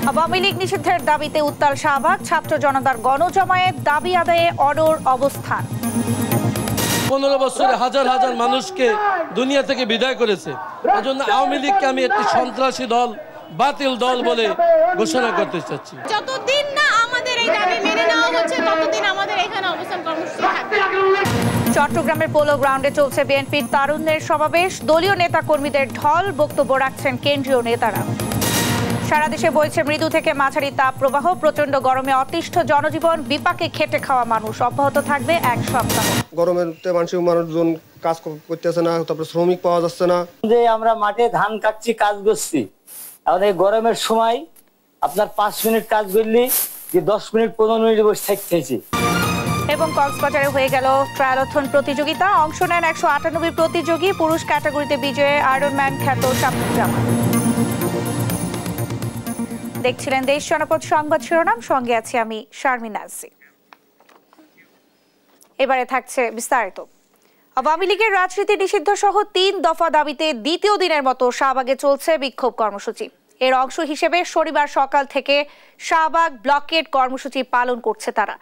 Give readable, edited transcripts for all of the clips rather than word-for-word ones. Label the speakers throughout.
Speaker 1: আওয়ামী লীগ নিষিদ্ধের দাবিতে উত্তাল শাহবাগ, ছাত্র জনতার গণজমায়েত, দাবি আদায়ে অনড় অবস্থান।
Speaker 2: 15 বছরে হাজার হাজার মানুষকে দুনিয়া থেকে বিদায় করেছে। এজন্য আওয়ামী লীগকে আমি একটি সন্ত্রাসী দল, বাতিল দল বলে ঘোষণা করতে চাচ্ছি।
Speaker 3: যতদিন না আমাদের এই দাবি মেনে নেওয়া হচ্ছে ততদিন আমাদের এখানে অবস্থান কর্মসূচি থাকবে।
Speaker 1: চট্টগ্রামের পোলো গ্রাউন্ডে চলছে বিএনপির তারুণ্যের সমাবেশ, দলীয় নেতা কর্মীদের ঢল, বক্তব্য রাখছেন কেন্দ্রীয় নেতারা। সারা দেশে বইছে মৃদু থেকে মাঝারি তাপ প্রবাহ, প্রচন্ড গরমে অতিষ্ঠ জনজীবন, বিপাকে খেটে খাওয়া মানুষ অব্যাহত থাকবে এক সপ্তাহ।
Speaker 4: গরমেতে মানুষজন কাজ করতেছে না, তারপরে শ্রমিক পাওয়া যাচ্ছে না।
Speaker 5: যে আমরা মাঠে ধান কাটছি, কাজ করছি, এখন এই গরমের সময় আপনার 5 মিনিট কাজ করলি যে 10 মিনিট 15 মিনিট বসে থাকতেছি।
Speaker 1: এবং কক্সবাজারে হয়ে গেল ট্রায়ালথন প্রতিযোগিতা, অংশ নেন 198 প্রতিযোগী, পুরুষ ক্যাটাগরিতে বিজয়ে আয়রনম্যান খ্যাত শামসুল জামান। দেখছিলেন দেশ জনপদ সংবাদ শিরোনাম, সঙ্গে আছি আমি শারমিন নাজরী। এবারে থাকছে বিস্তারিত। আওয়ামী লীগের রাজনীতি নিষিদ্ধ সহ 3 দফা দাবিতে দ্বিতীয় দিনের মতো শাহবাগে চলছে বিক্ষোভ কর্মসূচি। এর অংশ হিসেবে শনিবার সকাল থেকে শাহবাগ ব্লকেট কর্মসূচি পালন করছে তারা।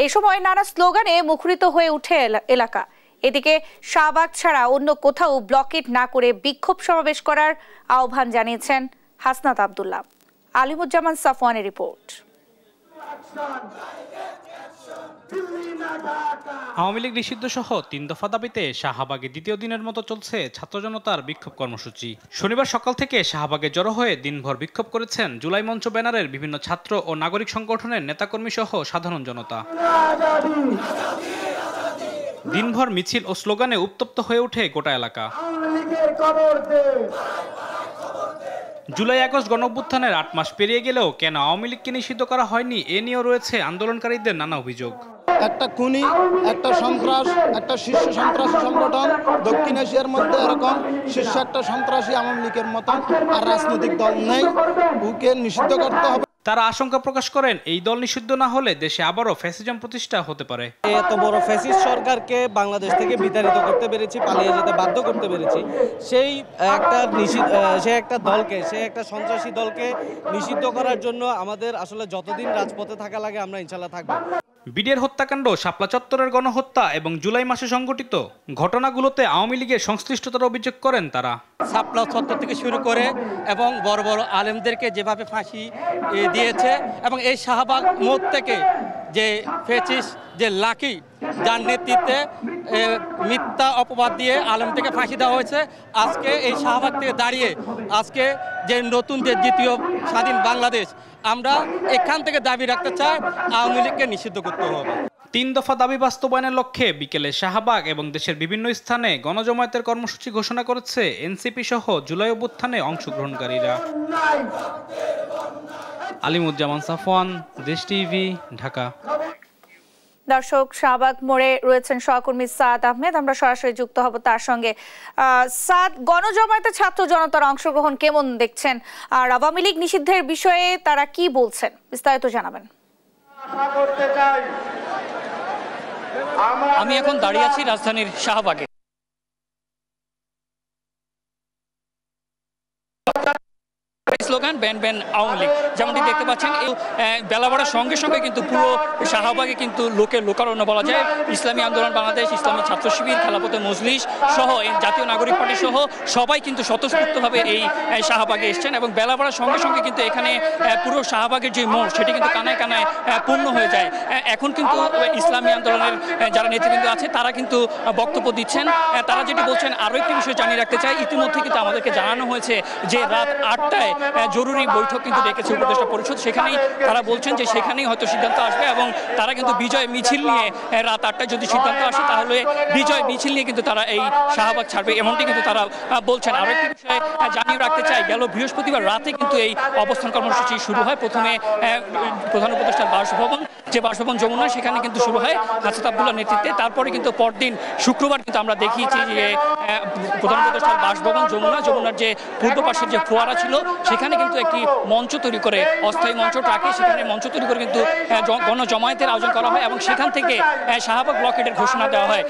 Speaker 1: এই সময় নানা স্লোগানে মুখরিত হয়ে উঠে এলাকা। এদিকে শাহবাগ ছাড়া অন্য কোথাও ব্লকেট না করে বিক্ষোভ সমাবেশ করার আহ্বান জানিয়েছেন হাসনাত আব্দুল্লাহ। আলিমুজ্জামান সাফওয়ানের রিপোর্ট।
Speaker 6: আওয়ামী লীগ নিষিদ্ধ সহ 3 দফা দাবিতে শাহবাগে দ্বিতীয় দিনের মতো চলছে ছাত্র জনতার বিক্ষোভ কর্মসূচি। শনিবার সকাল থেকে শাহবাগে জড়ো হয়ে দিনভর বিক্ষোভ করেছেন জুলাই মঞ্চ ব্যানারের বিভিন্ন ছাত্র ও নাগরিক সংগঠনের নেতাকর্মী সহ সাধারণ জনতা। দিনভর মিছিল ও স্লোগানে উত্তপ্ত হয়ে ওঠে গোটা এলাকা। জুলাই আগস্ট গণঅভ্যুত্থানের 8 মাস পেরিয়ে গেলেও কেন আওয়ামী লীগকে নিষিদ্ধ করা হয়নি, এ নিয়েও রয়েছে আন্দোলনকারীদের নানা অভিযোগ।
Speaker 7: একটা খুনি, একটা সন্ত্রাস, একটা শীর্ষ সন্ত্রাসী সংগঠন দক্ষিণ এশিয়ার মধ্যে এরকম শীর্ষ একটা সন্ত্রাসী আওয়ামী লীগের মতন আর রাজনৈতিক দল নেই, ওকে নিষিদ্ধ করতে হবে।
Speaker 6: তারা আশঙ্কা প্রকাশ করেন এই দল নিষিদ্ধ না হলে দেশে আবারও ফ্যাসিজম প্রতিষ্ঠা হতে পারে।
Speaker 8: এত বড় ফ্যাসিস্ট সরকারকে বাংলাদেশ থেকে বিতাড়িত করতে পেরেছি, পালিয়ে যেতে বাধ্য করতে পেরেছি, সেই একটা সন্ত্রাসী দলকে নিষিদ্ধ করার জন্য আমাদের আসলে যতদিন রাজপথে থাকা লাগে আমরা ইনশাল্লাহ থাকবো।
Speaker 6: বিডিআর হত্যাকাণ্ড, শাপলা চত্বরের গণহত্যা এবং জুলাই মাসে সংঘটিত ঘটনাগুলোতে আওয়ামী লীগের সংশ্লিষ্টতার অভিযোগ করেন তারা।
Speaker 9: শাপলা চত্বর থেকে শুরু করে এবং বড় বড় আলেমদেরকে যেভাবে ফাঁসি দিয়েছে, এবং এই শাহবাগ মোড় থেকে যে ফ্যাসিস্ট যে লাকি, যার নেতৃত্বে মিথ্যা অপবাদ দিয়ে আলেম থেকে ফাঁসি দেওয়া হয়েছে, আজকে এই শাহবাগ থেকে দাঁড়িয়ে আজকে যে নতুন যে দ্বিতীয় স্বাধীন বাংলাদেশ, আমরা এখান থেকে দাবি রাখতে চাই আওয়ামী লীগকে নিষিদ্ধ করতে হবে।
Speaker 6: 3 দফা দাবি বাস্তবায়নের লক্ষ্যে বিকেলে শাহবাগ এবং দেশের বিভিন্ন স্থানে গণজমায়েতের কর্মসূচি ঘোষণা করেছে এনসিপি সহ জুলাই অভ্যুত্থানে অংশগ্রহণকারীরা। আলিমুজ্জামান সাফওয়ান, দেশ টিভি, ঢাকা।
Speaker 1: দর্শক, শাহবাগ মোড়ে রয়েছেন সহকর্মী সাদ আহমেদ, আমরা সরাসরি যুক্ত হব তার সঙ্গে। সাদ, গণজমায়েতে ছাত্র জনতার অংশগ্রহণ কেমন দেখছেন, আর আওয়ামী লীগ নিষিদ্ধের বিষয়ে তারা কি বলছেন, বিস্তারিত জানাবেন।
Speaker 9: আমি এখন দাঁড়িয়ে আছি রাজধানীর শাহবাগে। Slogan ban ban Awami League, যেমনটি দেখতে পাচ্ছেন বেলা বাড়ার সঙ্গে সঙ্গে কিন্তু পুরো শাহবাগে কিন্তু লোকের লোকারণ্য বলা যায়। ইসলামী আন্দোলন বাংলাদেশ, ইসলামী ছাত্র শিবির, খেলাফতে মজলিস সহ জাতীয় নাগরিক পার্টি সহ সবাই কিন্তু স্বতঃস্ফূর্তভাবে এই শাহবাগে এসছেন, এবং বেলা বাড়ার সঙ্গে সঙ্গে কিন্তু এখানে পুরো শাহবাগের যে মোড় সেটি কিন্তু কানায় কানায় পূর্ণ হয়ে যায়। এখন কিন্তু ইসলামী আন্দোলনের যারা নেতৃবৃন্দ আছে তারা কিন্তু বক্তব্য দিচ্ছেন। তারা যেটি বলছেন, আরও একটি বিষয় জানিয়ে রাখতে চাই, ইতিমধ্যে কিন্তু আমাদেরকে জানানো হয়েছে যে রাত 8টায় জরুরি বৈঠক কিন্তু ডেকেছে উপদেষ্টা পরিষদ। সেখানেই তারা বলছেন যে সেখানেই হয়তো সিদ্ধান্ত আসবে, এবং তারা কিন্তু বিজয় মিছিল নিয়ে রাত 8টায় যদি সিদ্ধান্ত আসে তাহলে বিজয় মিছিল নিয়ে কিন্তু তারা এই শাহবাগ ছাড়বে, এমনটি কিন্তু তারা বলছেন। আরও একটি বিষয় জানিয়ে রাখতে চাই, গেল বৃহস্পতিবার রাতে কিন্তু এই অবস্থান কর্মসূচি শুরু হয়। প্রথমে প্রধান উপদেষ্টার বাসভবন যে বাসভবন যমুনা সেখানে কিন্তু শুরু হয় হাসনাত আব্দুল্লাহর নেতৃত্বে। তারপরে কিন্তু পরদিন শুক্রবার কিন্তু আমরা দেখিয়েছি যে প্রধান উপদেষ্টার বাসভবন যমুনার যে পূর্ব পাশের যে ফোয়ারা ছিল সেখানে কিন্তু একটি মঞ্চ তৈরি করে, অস্থায়ী মঞ্চ ট্রাকে সেখানে মঞ্চ তৈরি করে কিন্তু গণজমায়েতের আয়োজন করা হয় এবং সেখান থেকে শাহবাগ ব্লকেটের ঘোষণা দেওয়া হয়।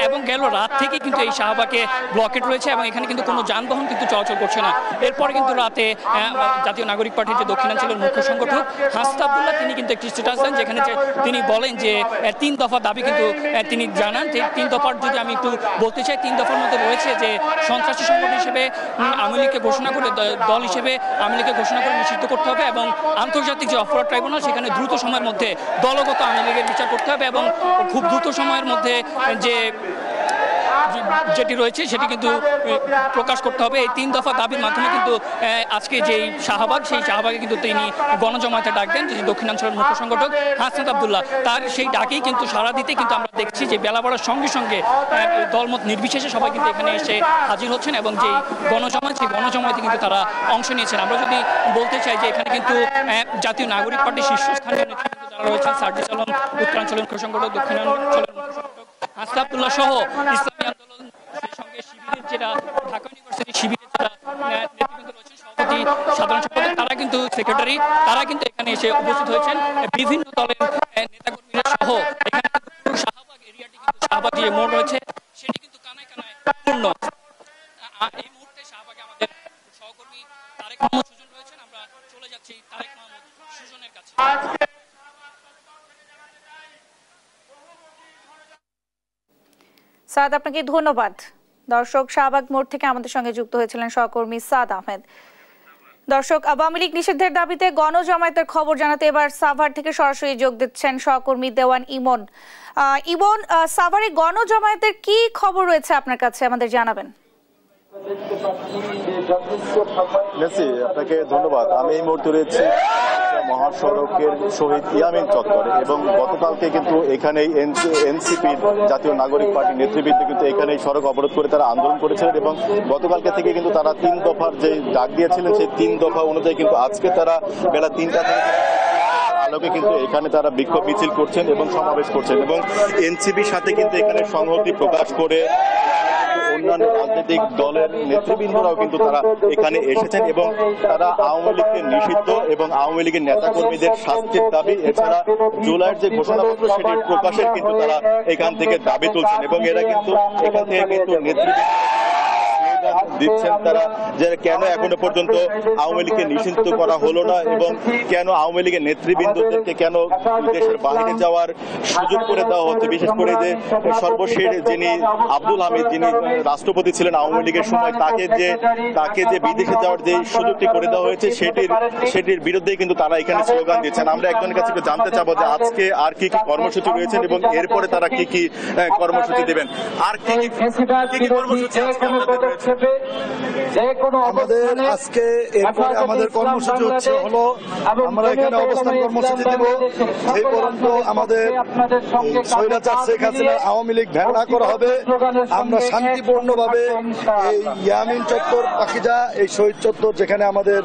Speaker 9: এবং গেল রাত থেকে কিন্তু এই শাহবাগে ব্লকেট রয়েছে এবং এখানে কিন্তু কোনো যানবাহন কিন্তু চলাচল করছে না। এরপরে কিন্তু রাতে জাতীয় নাগরিক পার্টির যে দক্ষিণাঞ্চলের মুখ্য সংগঠক হাসনাত আব্দুল্লাহ তিনি কিন্তু একটি স্ট্যাটাস দেন, যেখানে তিনি বলেন যে 3 দফা দাবি কিন্তু তিনি জানান। 3 দফার যদি আমি একটু বলতে চাই, 3 দফার মধ্যে রয়েছে যে সন্ত্রাসী সংগঠন হিসেবে আওয়ামী লীগকে ঘোষণা করে, দল হিসেবে আওয়ামী লীগকে ঘোষণা করে নিষিদ্ধ করতে হবে এবং আন্তর্জাতিক যে অপরাধ ট্রাইব্যুনাল সেখানে দ্রুত সময়ের মধ্যে দলগত আওয়ামী লীগের বিচার করতে হবে এবং খুব দ্রুত সময়ের মধ্যে যেটি রয়েছে সেটি কিন্তু প্রকাশ করতে হবে। এই 3 দফা দাবির মাধ্যমে কিন্তু আজকে যেই শাহবাগ, সেই শাহবাগে কিন্তু তিনি গণজমায়েতে ডাক দেন দক্ষিণাঞ্চলের মুখ্য সংগঠক হাসনাত আব্দুল্লাহ। তার সেই ডাকেই কিন্তু সাড়া দিতে কিন্তু আমরা দেখছি যে বেলা বাড়ার সঙ্গে সঙ্গে দলমত নির্বিশেষে সবাই কিন্তু এখানে এসে হাজির হচ্ছেন এবং যেই গণজমায়েত, সেই গণজমায়েতে কিন্তু তারা অংশ নিয়েছেন। আমরা যদি বলতে চাই যে এখানে কিন্তু জাতীয় নাগরিক পার্টির শীর্ষস্থানীয় নেতৃবৃন্দ যারা রয়েছেন, সার্জিস আলম উত্তরাঞ্চলের মুখ্য সংগঠক, দক্ষিণাঞ্চলের মুখ্য সংগঠক হাসনাত আব্দুল্লাহ সহ ইসলামী আন্দোলন, সেই সঙ্গে শিবিরের যেটা ঢাকা ইউনিভার্সিটি শিবিরের যারা নেতৃবৃন্দ রয়েছেন, সভাপতি, সাধারণ সম্পাদক, তারা কিন্তু সেক্রেটারি, তারা কিন্তু এখানে এসে উপস্থিত হয়েছেন। বিভিন্ন দলের নেতাকর্মীরা সহ এখানে শাহবাগ এরিয়াটি কিন্তু শাহবাগ যে মোড় রয়েছে সেটি কিন্তু কানায় কানায় পূর্ণ। এই মুহূর্তে শাহবাগে আমাদের সহকর্মী তারেক মাহমুদ সুজন রয়েছেন। আমরা চলে যাচ্ছি তারেক মাহমুদ সুজনের কাছে।
Speaker 1: সাদ, আপনাকে ধন্যবাদ। দর্শক, শাহবাগ মোড় থেকে আমাদের সঙ্গে যুক্ত হয়েছিলেন সহকর্মী সাদ আহমেদ। দর্শক, আওয়ামী লীগ নিষিদ্ধের দাবিতে গণজমায়েতের খবর জানাতে এবার সাভার থেকে সরাসরি যোগ দিচ্ছেন সহকর্মী দেওয়ান ইমন। ইমন, সাভারে গণজমায়েতের কি খবর রয়েছে আপনার কাছে, আমাদের জানাবেন।
Speaker 10: আপনাকে ধন্যবাদ। আমি এই মুহূর্তে রয়েছি মহাসড়কের শহীদ ইয়ামিন চত্বরে এবং গতকালকে কিন্তু এখানেই এনসিপির জাতীয় নাগরিক পার্টির নেতৃবৃন্দ কিন্তু এখানেই সড়ক অবরোধ করে তারা আন্দোলন করেছিলেন এবং গতকালকে থেকে কিন্তু তারা 3 দফার যে ডাক দিয়েছিলেন সেই 3 দফা অনুযায়ী কিন্তু আজকে তারা বেলা 3টা থেকে আলোকে কিন্তু এখানে তারা বিক্ষোভ মিছিল করছেন এবং সমাবেশ করছেন এবং এনসিপির সাথে কিন্তু এখানে সংহতি প্রকাশ করে অন্যান্য রাজনৈতিক দলের নেতৃবৃন্দরাও কিন্তু তারা এখানে এসেছেন এবং তারা আওয়ামী লীগকে নিষিদ্ধ এবং আওয়ামী লীগের নেতাকর্মীদের শাস্তির দাবি, এছাড়া জুলাইয়ের যে ঘোষণাপত্র সেটির প্রকাশের কিন্তু তারা এখান থেকে দাবি তুলছেন এবং এরা কিন্তু এখান থেকে কিন্তু নেতৃবৃন্দ দিচ্ছেন তারা যে কেন এখনো পর্যন্ত আওয়ামী লীগকে নিষিদ্ধ করা হলো না এবং কেন আওয়ামী লীগের নেতৃবৃন্দদেরকে কেন দেশের বাইরে যাওয়ার সুযোগ করে দেওয়া হচ্ছে। বিশেষ করে যে সর্বশেষ যিনি আব্দুল হামিদ, যিনি রাষ্ট্রপতি ছিলেন আওয়ামী লীগের সময়, তাকে যে বিদেশে যাওয়ার যে সুযোগটি করে দেওয়া হয়েছে সেটির বিরুদ্ধেই কিন্তু তারা এখানে স্লোগান দিচ্ছেন। আমরা একজনের কাছে জানতে চাবো যে আজকে আর কি কি কর্মসূচি রয়েছেন এবং এরপরে তারা কি কি কর্মসূচি দেবেন, আর কি কি কর্মসূচি
Speaker 11: আমাদের আজকে এরপরে আমাদের কর্মসূচি হলো আমরা এখানে অবস্থান কর্মসূচি দেব এই পর্যন্ত আমাদের স্বৈরাচার শেখ হাসিনা আওয়ামী লীগ ভেঙা করা হবে। আমরা শান্তিপূর্ণভাবে এই ইয়ামিন চত্বর, পাখিজা, এই শহীদ চত্বর যেখানে আমাদের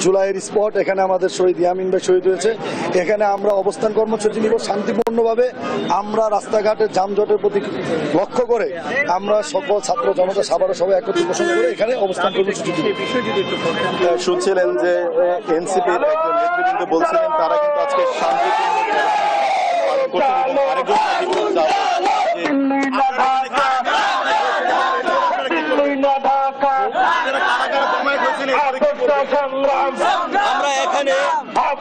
Speaker 11: জুলাইয়ের স্পট, এখানে আমাদের শহীদ ইয়ামিন ভাই শহীদ হয়েছে, এখানে আমরা অবস্থান কর্মসূচি নিব শান্তিপূর্ণভাবে। আমরা রাস্তাঘাটের যানজটের প্রতি লক্ষ্য করে আমরা সকল ছাত্র জনতা সাভারে সবাই একত্রিত পোষণ করে এখানে অবস্থান কর্মসূচি দিব।
Speaker 10: শুনছিলেন যে এনসিপির একজন নেতৃবৃন্দ বলছিলেন তারা কিন্তু আজকে শান্তিপূর্ণ পালন করছেন এবং আরেকজন
Speaker 2: আমরা এখানে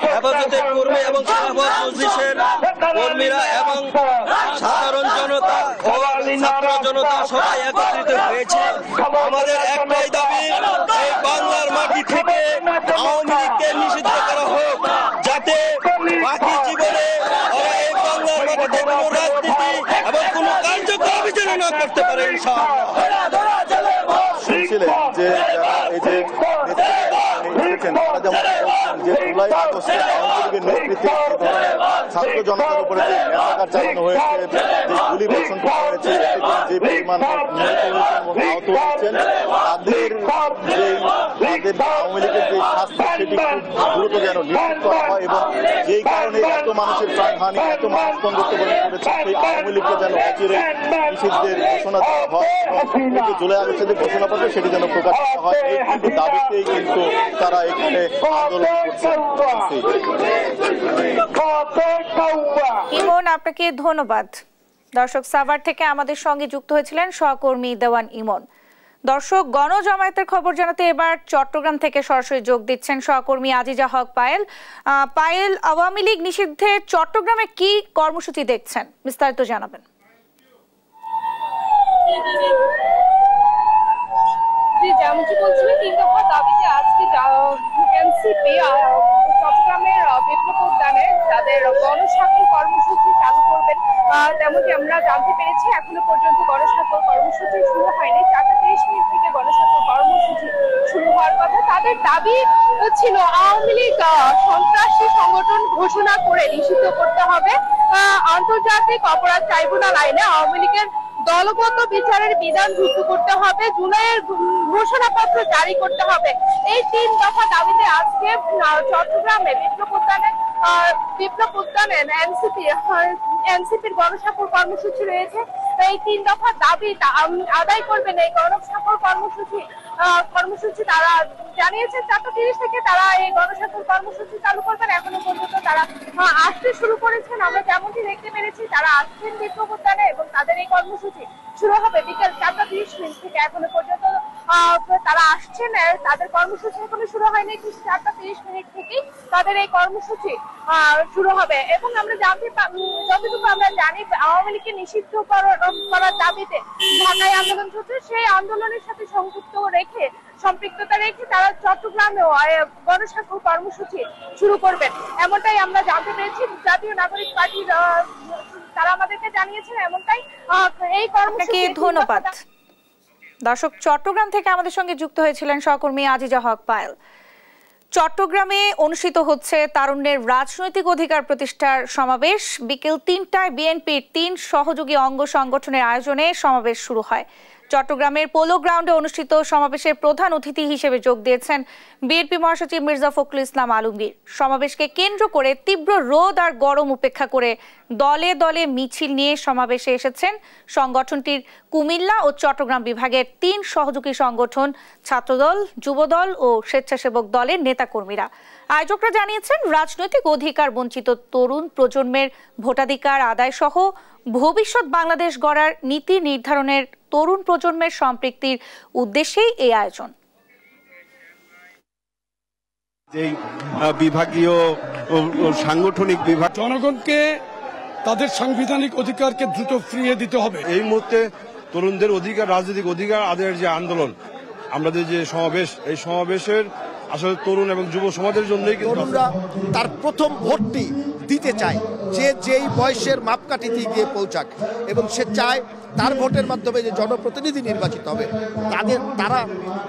Speaker 2: হেফাজতের কর্মী এবং খেলাফত মজলিসের কর্মীরা এবং সাধারণ জনতা ও ছাত্র জনতা সবাই একত্রিত হয়েছে। আমাদের একটাই দাবি, এই বাংলার মাটি থেকে আওয়ামী লীগকে নিষিদ্ধ করা হোক, যাতে বাকি জীবনে ওরা এই বাংলার মাটিতে কোনো রাজনীতি এবং কোনো কার্যকর পরিচালনা করতে পারে।
Speaker 10: শুনছিলেন যে যারা এই যে তারা যেমন যে জুলাই আগস্টে আওয়ামী লীগের নেতৃত্বে ছাত্র জনতার উপরে যে মেসাকার চালানো হয়েছে, যে গুলি বর্ষণ করা হয়েছে, যে পরিমাণ নিহত হয়েছেন এবং আহত হয়েছেন, তাদের আওয়ামী লীগের যে শাস্তি সেটি খুব দ্রুত যেন নিশ্চিত করা হয় এবং যেই কারণে এত মানুষের প্রাণহানি, এত মানুষ মৃত্যুবরণ করেছে, সেই আওয়ামী লীগকে যেন অচিরে নিষিদ্ধের ঘোষণা দেওয়া হয় এবং জুলাই আগস্টের যে ঘোষণাপত্র সেটি যেন প্রকাশিত হয়। এই কিন্তু দাবিতেই কিন্তু তারা এখানে আন্দোলন করছে।
Speaker 1: ইমন, আপনাকে ধন্যবাদ। দর্শক, সাভার থেকে আমাদের সঙ্গে যুক্ত হয়েছিলেন সহকর্মী দেওয়ান ইমন। দর্শক, গণজামায়াতের খবর জানাতে এবার চট্টগ্রাম থেকে সরাসরি যোগ দিচ্ছেন সহকর্মী আজিজা হক পায়েল। পায়েল, আওয়ামী লীগ নিষিদ্ধে চট্টগ্রামে কি কর্মসূচি দেখছেন, বিস্তারিত জানাবেন।
Speaker 3: যেমনটি বলছিলেন, 3 দফা দাবিতে আজকে এনসিপি চট্টগ্রামের বিপ্লব উদ্যানে তাদের গণস্বাক্ষর কর্মসূচি চালু করবেন, তেমনটি আমরা জানতে পেরেছি। এখনো পর্যন্ত গণস্বাক্ষর কর্মসূচি শুরু হয়নি। 4:30 থেকে গণস্বাক্ষর কর্মসূচি শুরু হওয়ার কথা। তাদের দাবি ছিল আওয়ামী লীগ সন্ত্রাসী সংগঠন ঘোষণা করে নিষিদ্ধ করতে হবে, আন্তর্জাতিক অপরাধ ট্রাইব্যুনাল আইনে আওয়ামী লীগের দলগত বিচারের বিধান যুক্ত করতে হবে, জুলাইয়ের ঘোষণাপত্র জারি করতে হবে। এই 3 দফা দাবিতে আজকে চট্টগ্রামে বিপ্লব উদ্যানে এনসিপির গণস্বাক্ষর কর্মসূচি রয়েছে। এই 3 দফা দাবি আদায় করবেন। এই গণস্বাক্ষর কর্মসূচি তারা জানিয়েছেন 4:30 থেকে তারা এই গণস্বাক্ষর কর্মসূচি চালু করবেন। এখনো পর্যন্ত তারা আসতে শুরু করেছেন। আমরা যেমনটি দেখতে পেরেছি, তারা আসছেন বিপ্লব উদ্যানে এবং তাদের এই কর্মসূচি শুরু হবে বিকেল 4:30 থেকে। এখনো পর্যন্ত তারা আসছেন, তাদের কর্মসূচি এখনো শুরু হয়নি। 4:30 থেকেই তাদের এই কর্মসূচি শুরু হবে এবং আমরা যতটুকু আমরা জানি, আওয়ামী লীগকে নিষিদ্ধ করার দাবিতে ঢাকায় আন্দোলন চলছে। সেই আন্দোলনের সাথে সম্পৃক্ততা রেখে তারা চট্টগ্রামেও গণস্বাক্ষর কর্মসূচি শুরু করবেন, এমনটাই আমরা জানতে পেরেছি। জাতীয় নাগরিক পার্টির তারা আমাদেরকে জানিয়েছেন এমনটাই। এই কর্মসূচি।
Speaker 1: ধন্যবাদ। দর্শক, চট্টগ্রাম থেকে আমাদের সঙ্গে যুক্ত হয়েছিলেন সহকর্মী আজিজা হক পায়েল। চট্টগ্রামে অনুষ্ঠিত হচ্ছে তারুণ্যের রাজনৈতিক অধিকার প্রতিষ্ঠার সমাবেশ। বিকেল 3টায় বিএনপির 3 সহযোগী অঙ্গ সংগঠনের আয়োজনে সমাবেশ শুরু হয়। চট্টগ্রামের পোলো গ্রাউন্ডে অনুষ্ঠিত সমাবেশের প্রধান অতিথি হিসেবে যোগ দিয়েছেন বিএনপি মহাসচিব মির্জা ফখরুল ইসলাম আলমগীর। সমাবেশকে কেন্দ্র করে তীব্র রোদ আর গরম উপেক্ষা করে দলে দলে মিছিল নিয়ে সমাবেশে এসেছেন সংগঠনটির কুমিল্লা ও চট্টগ্রাম বিভাগের 3 সহযোগী সংগঠন, ছাত্রদল, যুবদল ও স্বেচ্ছাসেবক দলের নেতাকর্মীরা। আয়োজকরা জানিয়েছেন, রাজনৈতিক অধিকার বঞ্চিত তরুণ প্রজন্মের ভোটাধিকার আদায় সহ ভবিষ্যৎ বাংলাদেশ গড়ার নীতি নির্ধারণের তরুণ প্রজন্মের সম্পৃক্তির উদ্দেশ্যেই এই আয়োজন।
Speaker 12: এই বিভাগীয় সাংগঠনিক বিভাগ
Speaker 13: জনগণকে তাদের সাংবিধানিক অধিকারকে দ্রুত ফিরিয়ে দিতে হবে।
Speaker 12: এই মুহূর্তে তরুণদের অধিকার, রাজনৈতিক অধিকার আদায়ের যে আন্দোলন, আমাদের যে সমাবেশ, এই সমাবেশের আসলে তরুণ এবং যুব সমাজের জন্যই
Speaker 14: তরুণরা তার প্রথম ভোটটি দিতে চায়, যে যেই বয়সের মাপকাঠিতে গিয়ে পৌঁছাক, এবং সে চায় তার ভোটের মাধ্যমে যে জনপ্রতিনিধি নির্বাচিত হবে তারা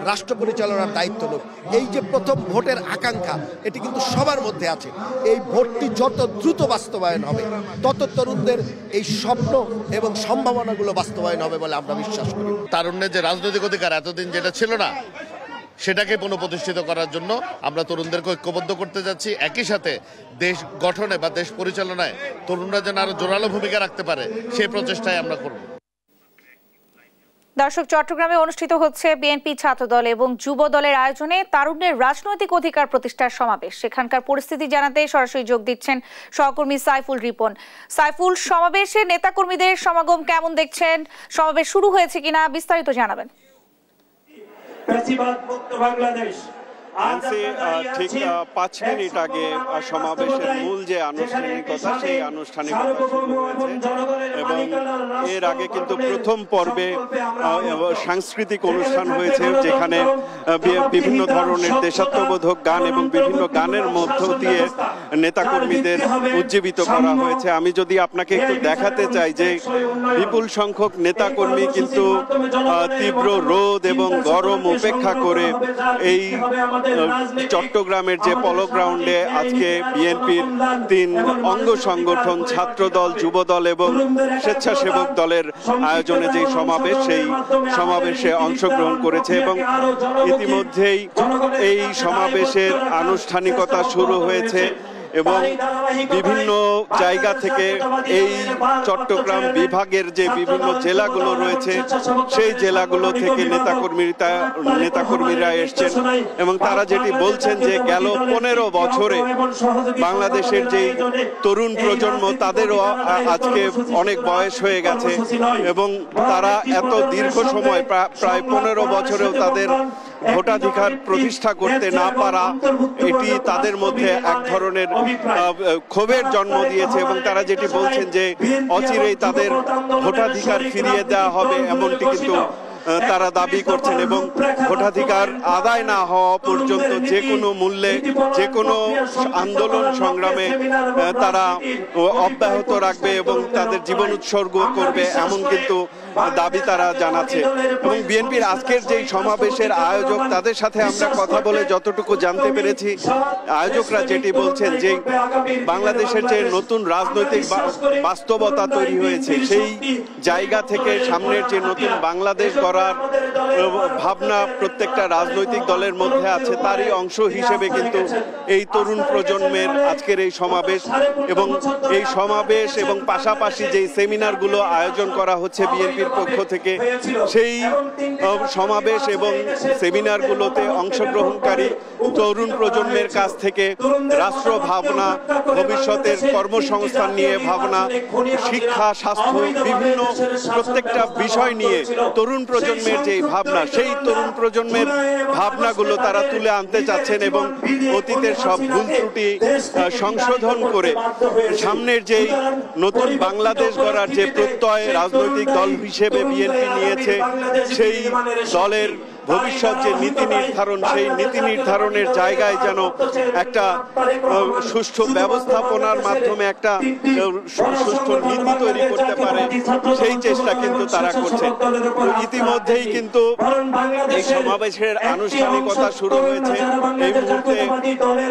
Speaker 14: রাষ্ট্র পরিচালনার দায়িত্ব লোক। এই যে প্রথম ভোটের আকাঙ্ক্ষা, এটি কিন্তু সবার মধ্যে আছে। এই ভোটটি যত দ্রুত বাস্তবায়ন হবে, তত তরুণদের এই স্বপ্ন এবং সম্ভাবনাগুলো বাস্তবায়ন হবে বলে আমরা বিশ্বাস করি।
Speaker 15: তারুণ্যের যে রাজনৈতিক অধিকার এতদিন যেটা ছিল না, সেটাকে পুনঃপ্রতিষ্ঠিত করার জন্য আমরা তরুণদেরকে ঐক্যবদ্ধ করতে যাচ্ছি। একই সাথে দেশ গঠনে বা দেশ পরিচালনায় তরুণরা যেন আরো জোরালো ভূমিকা রাখতে পারে, সেই প্রচেষ্টাই আমরা করব।
Speaker 1: দর্শক, চট্টগ্রামে অনুষ্ঠিত হচ্ছে বিএনপি, ছাত্রদল এবং যুব দলের আয়োজনে তারুণ্যের রাজনৈতিক অধিকার প্রতিষ্ঠার সমাবেশ। সেখানকার পরিস্থিতি জানাতে সরাসরি যোগ দিচ্ছেন সহকর্মী সাইফুল রিপন। সাইফুল, সমাবেশে নেতাকর্মীদের সমাগম কেমন দেখছেন? সমাবেশ শুরু হয়েছে কিনা বিস্তারিত জানাবেন।
Speaker 12: ঠিক 5 মিনিট আগে সমাবেশের মূল যে আনুষ্ঠানিকতা, সেই আনুষ্ঠানিকতা শুরু হয়েছে এবং এর আগে কিন্তু প্রথম পর্বে সাংস্কৃতিক অনুষ্ঠান হয়েছে, যেখানে বিভিন্ন ধরনের দেশাত্মবোধক গান এবং বিভিন্ন গানের মধ্য দিয়ে নেতাকর্মীদের উজ্জীবিত করা হয়েছে। আমি যদি আপনাকে একটু দেখাতে চাই যে বিপুল সংখ্যক নেতাকর্মী কিন্তু তীব্র রোদ এবং গরম উপেক্ষা করে এই চট্টগ্রামের যে পলো গ্রাউন্ডে আজকে বিএনপির 3 অঙ্গ সংগঠন ছাত্রদল, যুবদল এবং স্বেচ্ছাসেবক দলের আয়োজনে যে সমাবেশ, সেই সমাবেশে অংশগ্রহণ করেছে এবং ইতিমধ্যেই এই সমাবেশের আনুষ্ঠানিকতা শুরু হয়েছে এবং বিভিন্ন জায়গা থেকে এই চট্টগ্রাম বিভাগের যে বিভিন্ন জেলাগুলো রয়েছে সেই জেলাগুলো থেকে নেতাকর্মীরা এসছেন এবং তারা যেটি বলছেন যে গেল 15 বছরে বাংলাদেশের যে তরুণ প্রজন্ম তাদেরও আজকে অনেক বয়স হয়ে গেছে এবং তারা এত দীর্ঘ সময় প্রায় 15 বছরেও তাদের ভোটাধিকার প্রতিষ্ঠা করতে না পারা, এটি তাদের মধ্যে এক ধরনের ক্ষোভের জন্ম দিয়েছে এবং তারা যেটি বলছেন যে অচিরেই তাদের ভোটাধিকার ফিরিয়ে দেওয়া হবে এমনটি কিন্তু তারা দাবি করছেন এবং ভোটাধিকার আদায় না হওয়া পর্যন্ত যে কোনো মূল্যে যে কোনো আন্দোলন সংগ্রামে তারা অব্যাহত রাখবে এবং তাদের জীবন উৎসর্গ করবে এমন কিন্তু দাবি তারা জানাচ্ছে। এবং বিএনপির আজকের যেই সমাবেশের আয়োজক তাদের সাথে আমরা কথা বলে যতটুকু জানতে পেরেছি, আয়োজকরা যেটি বলছেন যে বাংলাদেশের যে নতুন রাজনৈতিক বাস্তবতা তৈরি হয়েছে সেই জায়গা থেকে সামনের যে নতুন বাংলাদেশ গড়ার ভাবনা প্রত্যেকটা রাজনৈতিক দলের মধ্যে আছে, তারই অংশ হিসেবে কিন্তু এই তরুণ প্রজন্মের আজকের এই সমাবেশ এবং এই সমাবেশ এবং পাশাপাশি যেই সেমিনারগুলো আয়োজন করা হচ্ছে বিএনপির পক্ষ থেকে, সেই সমাবেশ এবং সেমিনারগুলোতে অংশগ্রহণকারী তরুণ প্রজন্মের কাছ থেকে রাষ্ট্র ভাবনা, ভবিষ্যতের কর্মসংস্থান নিয়ে ভাবনা, শিক্ষা, স্বাস্থ্য, বিভিন্ন প্রত্যেকটা বিষয় নিয়ে তরুণ প্রজন্মের যে ভাবনা, সেই তরুণ প্রজন্মের ভাবনাগুলো তারা তুলে আনতে চাচ্ছেন এবং অতীতের সব ভুল ত্রুটি সংশোধন করে সামনের যেই নতুন বাংলাদেশ গড়ার যে প্রত্যয় রাজনৈতিক দল হিসেবে বিএনপি নিয়েছে, সেই দলের ভবিষ্যৎ যে নীতি নির্ধারণ, সেই নীতি নির্ধারণের জায়গায় যেন একটা সুষ্ঠু ব্যবস্থাপনার মাধ্যমে একটা সুষ্ঠু নীতি তৈরি করতে পারে, সেই চেষ্টা কিন্তু তারা করছে। ইতিমধ্যেই কিন্তু এই সমাবেশের আনুষ্ঠানিকতা শুরু হয়েছে। এই মুহূর্তে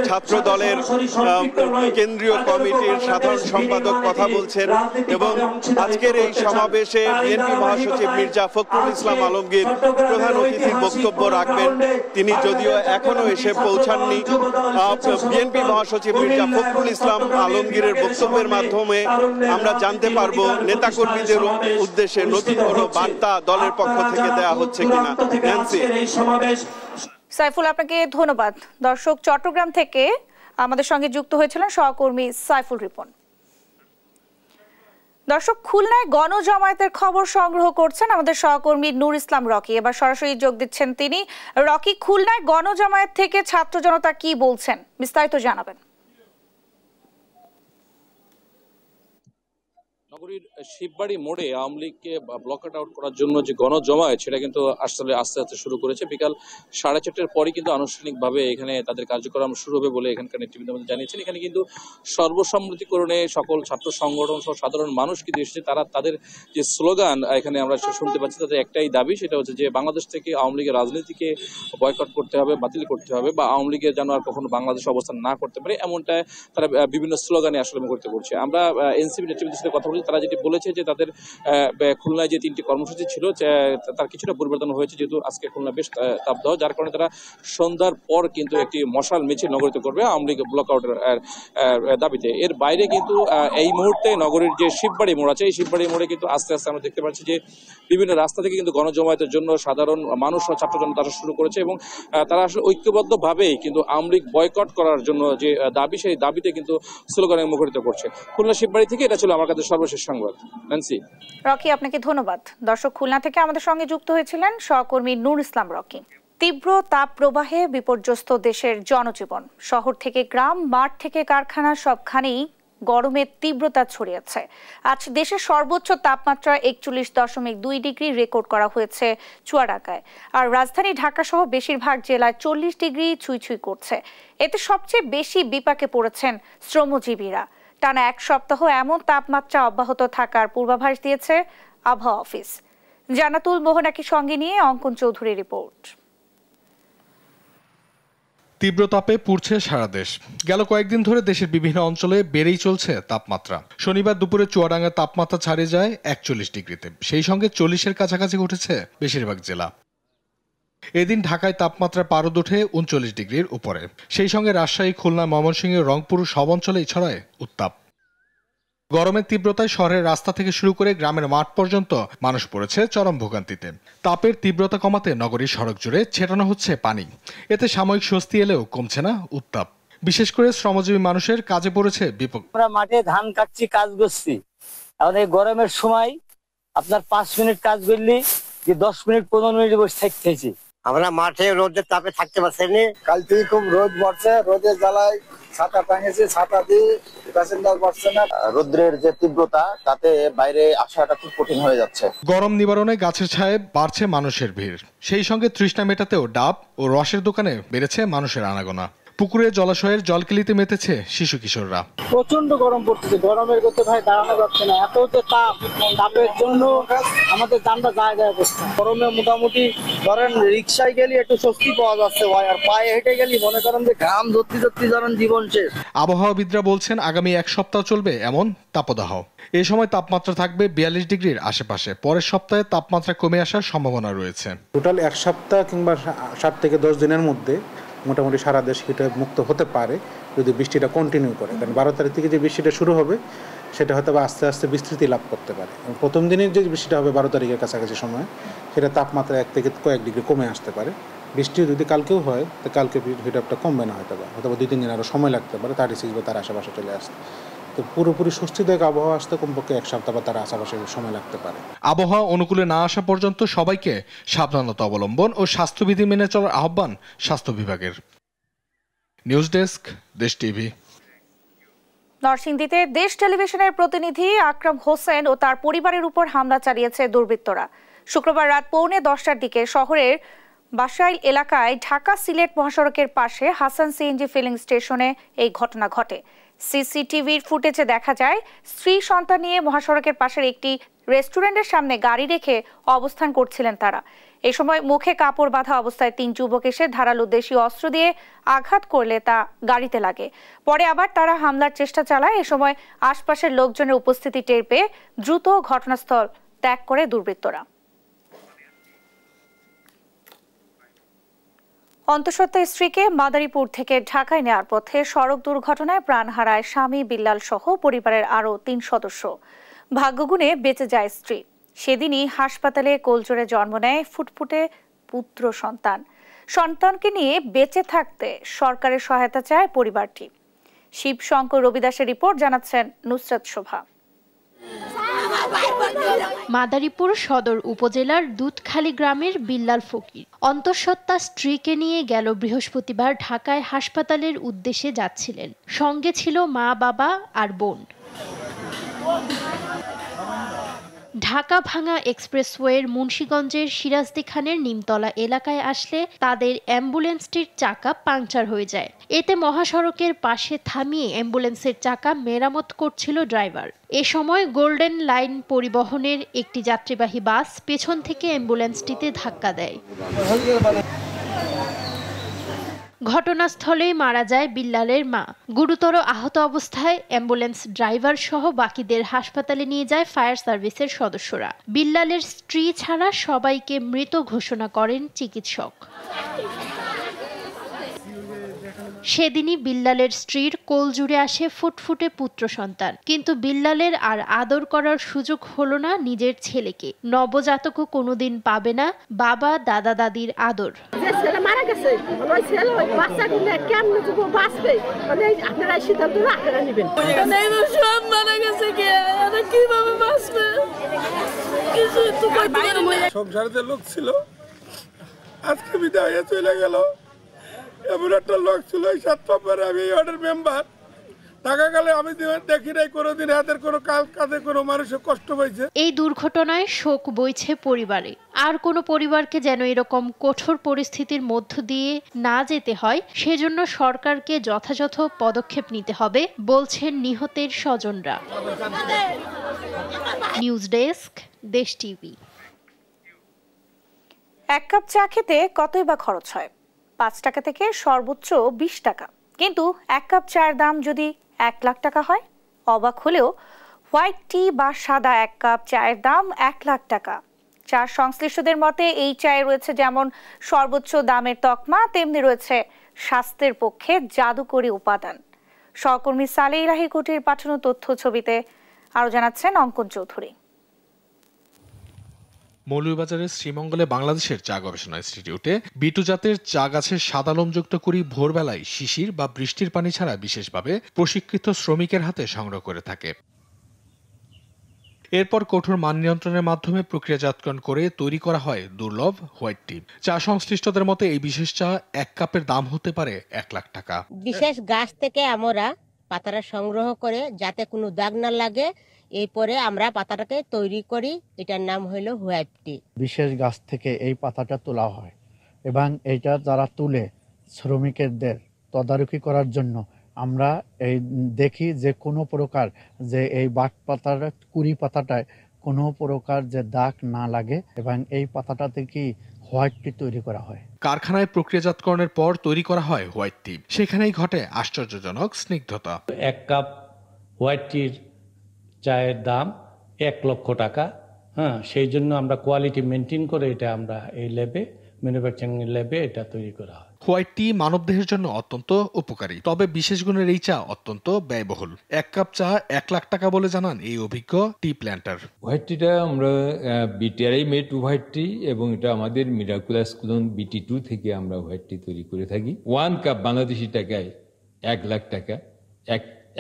Speaker 12: ছাত্র দলের কেন্দ্রীয় কমিটির সাধারণ সম্পাদক কথা বলছেন এবং আজকের এই সমাবেশে বিএনপি মহাসচিব মির্জা ফখরুল ইসলাম আলমগীর প্রধান অতিথির বক্তব্য রাখবেন। তিনি যদিও এখনো এসে পৌঁছাননি। বিএনপি মহাসচিব মির্জা ফখরুল ইসলাম আলমগীরের বক্তব্যের মাধ্যমে আমরা জানতে পারবো নেতাকর্মীদের উদ্দেশ্যে নতুন কোনো বার্তা দলের পক্ষ থেকে দেওয়া হচ্ছে কিনা।
Speaker 1: সাইফুল, আপনাকে ধন্যবাদ। দর্শক, চট্টগ্রাম থেকে আমাদের সঙ্গে যুক্ত হয়েছিলেন সহকর্মী সাইফুল রিপন। দর্শক, খুলনায় গণজমায়েতের খবর সংগ্রহ করছেন আমাদের সহকর্মী নূর ইসলাম রকি। এবার সরাসরি যোগ দিচ্ছেন তিনি। রকি, খুলনায় গণজমায়েত থেকে ছাত্র জনতা কি বলছেন, বিস্তারিত জানাবেন।
Speaker 16: নগরীর শিববাড়ি মোড়ে আওয়ামী লীগকে ব্লকআউট আউট করার জন্য যে গণজমায়েত, সেটা কিন্তু আসলে আস্তে আস্তে শুরু করেছে। বিকাল 4:30-র পরই কিন্তু আনুষ্ঠানিকভাবে এখানে তাদের কার্যক্রম শুরু হবে বলে এখানকার নেতৃবৃন্দ জানিয়েছেন। এখানে কিন্তু সর্বসম্মতিকরণে সকল ছাত্র সংগঠন সহ সাধারণ মানুষ কিন্তু এসেছে। তারা তাদের যে স্লোগান এখানে আমরা শুনতে পাচ্ছি, তাদের একটাই দাবি, সেটা হচ্ছে যে বাংলাদেশ থেকে আওয়ামী লীগের রাজনীতিকে বয়কট করতে হবে, বাতিল করতে হবে, বা আওয়ামী লীগের যেন আর কখনো বাংলাদেশে অবস্থান না করতে পারে, এমনটা তারা বিভিন্ন স্লোগানে আসলে মুখরিত করছে। আমরা এনসিপি নেতৃবৃন্দের সাথে কথা বলছি, তারা যেটি বলেছে যে তাদের খুলনায় যে 3টি কর্মসূচি ছিল তার কিছুটা পরিবর্তন হয়েছে, যেহেতু আজকে খুলনা বেশ তাপদাহ, যার কারণে তারা সন্ধ্যার পর কিন্তু একটি মশাল মিছিল নগরীতে করবে আওয়ামী লীগ ব্লকআউটের দাবিতে। এর বাইরে কিন্তু এই মুহূর্তে নগরীর যে শিববাড়ি মোড় আছে, এই শিববাড়ি মোড়ে কিন্তু আস্তে আস্তে আমরা দেখতে পাচ্ছি যে বিভিন্ন রাস্তা থেকে কিন্তু গণজমায়েতের জন্য সাধারণ মানুষ ও ছাত্র জনতা আসা শুরু করেছে এবং তারা আসলে ঐক্যবদ্ধভাবেই কিন্তু আওয়ামী লীগ বয়কট করার জন্য যে দাবি, সেই দাবিতে কিন্তু স্লোগানে মুখরিত করছে। খুলনা শিববাড়ি থেকে এটা ছিল আমার কাছে সর্বশেষ সংবাদ। নান্সি।
Speaker 1: রকি, আপনাকে ধন্যবাদ। দর্শক, খুলনা থেকে আমাদের সঙ্গে যুক্ত হয়েছিলেন সহকর্মী নূর ইসলাম রকি। তীব্র তাপ প্রবাহে বিপর্যস্ত দেশের জনজীবন। শহর থেকে গ্রাম, মাঠ থেকে কারখানা, সবখানেই গরমের তীব্রতা ছড়িয়েছে। আজ দেশের সর্বোচ্চ তাপমাত্রা 41.2 ডিগ্রি রেকর্ড করা হয়েছে চুয়াডাঙ্গায়। আর রাজধানী ঢাকা সহ বেশিরভাগ জেলায় 40 ডিগ্রি ছুঁই করছে। এতে সবচেয়ে বেশি বিপাকে পড়েছেন শ্রমজীবীরা। টানা এক সপ্তাহ এমন তাপমাত্রা অব্যাহত থাকার পূর্বাভাস দিয়েছে আবহাওয়া অফিস। জানাতুল মোহনাকে সঙ্গে নিয়ে অঙ্কন চৌধুরীর রিপোর্ট।
Speaker 17: তীব্র তাপে পুড়ছে সারা দেশ। গেল কয়েকদিন ধরে দেশের বিভিন্ন অঞ্চলে বেড়েই চলছে তাপমাত্রা। শনিবার দুপুরে চুয়াডাঙ্গার তাপমাত্রা ছাড়িয়ে যায় 41 ডিগ্রিতে। সেই সঙ্গে 40-এর কাছাকাছি উঠেছে বেশিরভাগ জেলা। এদিন ঢাকায় তাপমাত্রা পারদ ওঠে 39 ডিগ্রির উপরে। সেই সঙ্গে রাজশাহী, খুলনা, ময়মনসিংহ, রংপুর সব অঞ্চলেই ছড়ায় উত্তাপ। গরমের তীব্রতায় শহরের রাস্তা থেকে শুরু করে গ্রামের মাঠ পর্যন্ত মানুষ পড়েছে চরম ভোগান্তিতে। তাপের তীব্রতা কমাতে নগরীর সড়ক জুড়ে ছেটানো হচ্ছে পানি। এতে সাময়িক স্বস্তি এলেও কমছে না উত্তাপ। বিশেষ করে শ্রমজীবী মানুষের কাজে পড়েছে বিপদ।
Speaker 5: আমরা মাঠে ধান কাটছি, কাজ করছি। এখন এই গরমের সময় আপনার 5 মিনিট কাজ করলি যে 10 মিনিট 15 মিনিট বসে থাকতেছি।
Speaker 18: আমরা মাঠে রোদের তাপে থাকতে পারছি। কাল থেকে খুব রোদ পড়ছে, রোদের জ্বালায় ছাতা টাঙিয়েছে, ছাতা দিয়ে প্যাসেঞ্জার পড়ছে না।
Speaker 19: রোদ্রের যে তীব্রতা তাতে বাইরে আসাটা খুব কঠিন হয়ে যাচ্ছে।
Speaker 17: গরম নিবারণে গাছের ছায়ায় বাড়ছে মানুষের ভিড়। সেই সঙ্গে তৃষ্ণা মেটাতেও ডাব ও রসের দোকানে বেড়েছে মানুষের আনাগোনা। পুকুরে জলাশয়ের জলকেলিতে মেতেছে শিশু কিশোররা।
Speaker 20: প্রচন্ড গরম পড়তেছে, গরমের করতে ভাই দাঁড়ানো যাচ্ছে না। এত যে তাপের জন্য আমাদের যানটা জায়গায় বসছে। গরমে মোটামুটি ধরেন রিক্সায় গেলে একটু স্বস্তি পাওয়া যাচ্ছে ভাই, আর পায়ে হেঁটে গেলে মনে করেন যে ঘাম ধরতে ধরেন জীবন শেষ।
Speaker 17: আবহাওয়াবিদরা বলছেন আগামী এক সপ্তাহ চলবে এমন তাপদাহ। এ সময় তাপমাত্রা থাকবে 42 ডিগ্রির আশেপাশে। পরের সপ্তাহে তাপমাত্রা কমে আসার সম্ভাবনা রয়েছে।
Speaker 21: টোটাল এক সপ্তাহ কিংবা 7 থেকে 10 দিনের মধ্যে মোটামুটি সারা দেশ হিটে মুক্ত হতে পারে যদি বৃষ্টিটা কন্টিনিউ করে। কারণ 12 তারিখ থেকে যে বৃষ্টিটা শুরু হবে সেটা হয়তো আস্তে আস্তে বিস্তৃতি লাভ করতে পারে। প্রথম দিনের যে বৃষ্টিটা হবে 12 তারিখের কাছাকাছি সময়, সেটা তাপমাত্রা 1 থেকে কয়েক ডিগ্রি কমে আসতে পারে। বৃষ্টি যদি কালকেও হয় তো কালকে হিটআপটা কমবে না, হয়তো 2-3 দিন আরও সময় লাগতে পারে 36 বা তার আশেপাশে চলে আসতে। তো পুরোপুরি স্বস্তিদায়ক আবহাওয়া আসতে কমপক্ষে 1 সপ্তাহ বা তার আশেপাশে সময় লাগতে পারে।
Speaker 17: আবহাওয়া অনুকূলে না আসা পর্যন্ত সবাইকে সাবধানতা অবলম্বন ও স্বাস্থ্যবিধি মেনে চলার আহ্বান স্বাস্থ্য বিভাগের। নিউজ ডেস্ক, দেশ টিভি।
Speaker 1: নরসিংদীতে দেশ টেলিভিশনের প্রতিনিধি আকরাম হোসেন ও তার পরিবারের উপর হামলা চালিয়েছে দুর্বৃত্তরা। শুক্রবার রাত 9:45টার দিকে শহরের বাসাইল এলাকায় ঢাকা সিলেট মহাসড়কের পাশে হাসান সিএনজি ফিলিং স্টেশনে এই ঘটনা ঘটে। সিসিটিভির ফুটেজে দেখা যায় স্ত্রী সন্তান নিয়ে মহাসড়কের পাশের একটি রেস্টুরেন্টের সামনে গাড়ি রেখে অবস্থান করছিলেন তারা। এই সময় মুখে কাপড় বাঁধা অবস্থায় 3 যুবক এসে ধারালো দেশীয় অস্ত্র দিয়ে আঘাত করলে তা গাড়িতে লাগে। পরে আবার তারা হামলার চেষ্টা চালায়। এ সময় আশপাশের লোকজনের উপস্থিতি টের পেয়ে দ্রুত ঘটনাস্থল ত্যাগ করে দুর্বৃত্তরা। অন্তঃসত্ত্বা স্ত্রীকে মাদারীপুর থেকে ঢাকায় নেওয়ার পথে সড়ক দুর্ঘটনায় প্রাণ হারায় স্বামী বিল্লাল সহ পরিবারের আরও 3 সদস্য। ভাগ্যগুণে বেঁচে যায় স্ত্রী। সেদিনই হাসপাতালে কোলজোরে জন্ম নেয় ফুটফুটে পুত্র সন্তান। সন্তানকে নিয়ে বেঁচে থাকতে সরকারের সহায়তা চায় পরিবারটি। শিবশঙ্কর রবিদাসের রিপোর্ট, জানাচ্ছেন নুসরাত শোভা।
Speaker 22: মাদারীপুর সদর উপজেলার দুধখালী গ্রামের বিল্লাল ফকির অন্তঃসত্ত্বা স্ত্রীকে নিয়ে গেল বৃহস্পতিবার ঢাকায় হাসপাতালের উদ্দেশ্যে যাচ্ছিলেন। সঙ্গে ছিল মা, বাবা আর বোন। ঢাকা ভাঙা এক্সপ্রেসওয়ের মুন্সিগঞ্জের সিরাজদি খানের নিমতলা এলাকায় আসলে তাদের অ্যাম্বুলেন্সটির চাকা পাংচার হয়ে যায়। এতে মহাসড়কের পাশে থামিয়ে অ্যাম্বুলেন্সের চাকা মেরামত করছিল ড্রাইভার। এ সময় গোল্ডেন লাইন পরিবহনের একটি যাত্রীবাহী বাস পেছন থেকে অ্যাম্বুলেন্সটিতে ধাক্কা দেয়। ঘটনাস্থলেই মারা যায় বিল্লালের মা। গুরুতর আহত অবস্থায় অ্যাম্বুলেন্স ড্রাইভার সহ বাকিদের হাসপাতালে নিয়ে যায় ফায়ার সার্ভিসের সদস্যরা। বিল্লালের স্ত্রী ছাড়া সবাইকে মৃত ঘোষণা করেন চিকিৎসক। সেদিনই বিল্লালের স্ত্রীর কোল জুড়ে আসে ফুটফুটে পুত্র সন্তান। কিন্তু বিল্লালের আর আদর করার সুযোগ হলো না নিজের ছেলেকে। নবজাতকও কোনোদিন পাবে না বাবা দাদা দাদির আদর।
Speaker 23: মারা গেছে ওই ছেলে ওই বাচ্চাগুলো কেমনে বাঁচবে, আপনারা সিদ্ধান্ত আপনারা নেবেন। সব মারা গেছে, কিভাবে বাঁচবে?
Speaker 24: সংসারে লোক ছিল, আজকে বিদায় হয়ে চলে গেল। এমন একটা লোক ছিল, 7 নম্বরে আমি ওয়ার্ডের মেম্বার, টাকা গেলে আমি দেখি নাই কোনোদিন হাতের কোনো কাজে কোনো মানুষের কষ্ট পাইছে।
Speaker 22: এই দুর্ঘটনায় শোক বইছে পরিবারে। আর কোনো পরিবারকে যেন এরকম কঠোর পরিস্থিতির মধ্য দিয়ে না যেতে হয়, সেজন্য সরকারকে যথাযথ পদক্ষেপ নিতে হবে বলছেন নিহতের স্বজনরা। নিউজ ডেস্ক, দেশ টিভি।
Speaker 1: এক কাপ চা খেতে কতই বা খরচ হয়? 5 টাকা থেকে সর্বোচ্চ 20 টাকা। কিন্তু এক কাপ চায়ের দাম যদি 1 লাখ টাকা হয়? অবাক হলেও হোয়াইট টি বা সাদা এক কাপ চায়ের দাম 1 লাখ টাকা। চা সংশ্লিষ্টদের মতে এই চায়ে রয়েছে যেমন সর্বোচ্চ দামের তকমা, তেমনি রয়েছে স্বাস্থ্যের পক্ষে জাদুকরী উপাদান। সহকর্মী সালে ইলাহি কুটির পাঠানো তথ্য ছবিতে আরো জানাচ্ছেন অঙ্কন চৌধুরী।
Speaker 17: মৌলভীবাজারের শ্রীমঙ্গলে বাংলাদেশের চা গবেষণা ইনস্টিটিউটে বিটু জাতের চা গাছের সাদা লোমযুক্ত কুড়ি ভোরবেলায় শিশির বা বৃষ্টির পানি ছাড়া বিশেষভাবে প্রশিক্ষিত শ্রমিকের হাতে সংগ্রহ করে থাকে। এরপর কঠোর মান নিয়ন্ত্রণের মাধ্যমে প্রক্রিয়াজাতকরণ করে তৈরি করা হয় দুর্লভ হোয়াইট টি। চা সংশ্লিষ্টদের মতে এই বিশেষ চা 1 কাপের দাম হতে পারে 1 লাখ টাকা।
Speaker 4: বিশেষ গাছ থেকে আমরা পাতাটা সংগ্রহ করে যাতে কোনো দাগ না লাগে, এরপরে আমরা পাতাটাকে তৈরি করি। এটার নাম হলো হোয়াইট টি।
Speaker 6: বিশেষ গাছ থেকে এই পাতাটা তোলা হয় এবং এইটা যারা তুলে শ্রমিকদের তদারকি করার জন্য আমরা এই দেখি যে কোনো প্রকার যে এই বাট পাতার কুড়ি পাতাটায় কোনো প্রকার যে দাগ না লাগে এবং এই পাতাটা থেকেই হোয়াইট টি তৈরি করা হয়।
Speaker 17: কারখানায় প্রক্রিয়াজাতকরণের পর তৈরি করা হয় হোয়াইট টি। সেখানেই ঘটে আশ্চর্যজনক স্নিগ্ধতা।
Speaker 7: 1 কাপ হোয়াইট টির চায়ের দাম 1 লক্ষ টাকা। সেই জন্য আমরা কোয়ালিটি মেনটেন করে এটা আমরা এই ল্যাবে, ম্যানুফ্যাকচারিং ল্যাবে এটা তৈরি করা হয়।
Speaker 17: হোয়াইট টি মানবদেহের জন্য অত্যন্ত উপকারী, তবে বিশেষ গুণের এই চা অত্যন্ত ব্যয়বহুল। 1 কাপ চা 1 লাখ টাকা বলে জানান এই অভিজ্ঞ টি প্ল্যান্টার।
Speaker 8: হোয়াইট টিটা আমরা বিটিআরআই মেড হোয়াইট টি এবং এটা আমাদের মিরাকুলাস ক্লোন BT2 থেকে আমরা হোয়াইট টি তৈরি করে থাকি। 1 কাপ বাংলাদেশি টাকায় 1 লাখ টাকা,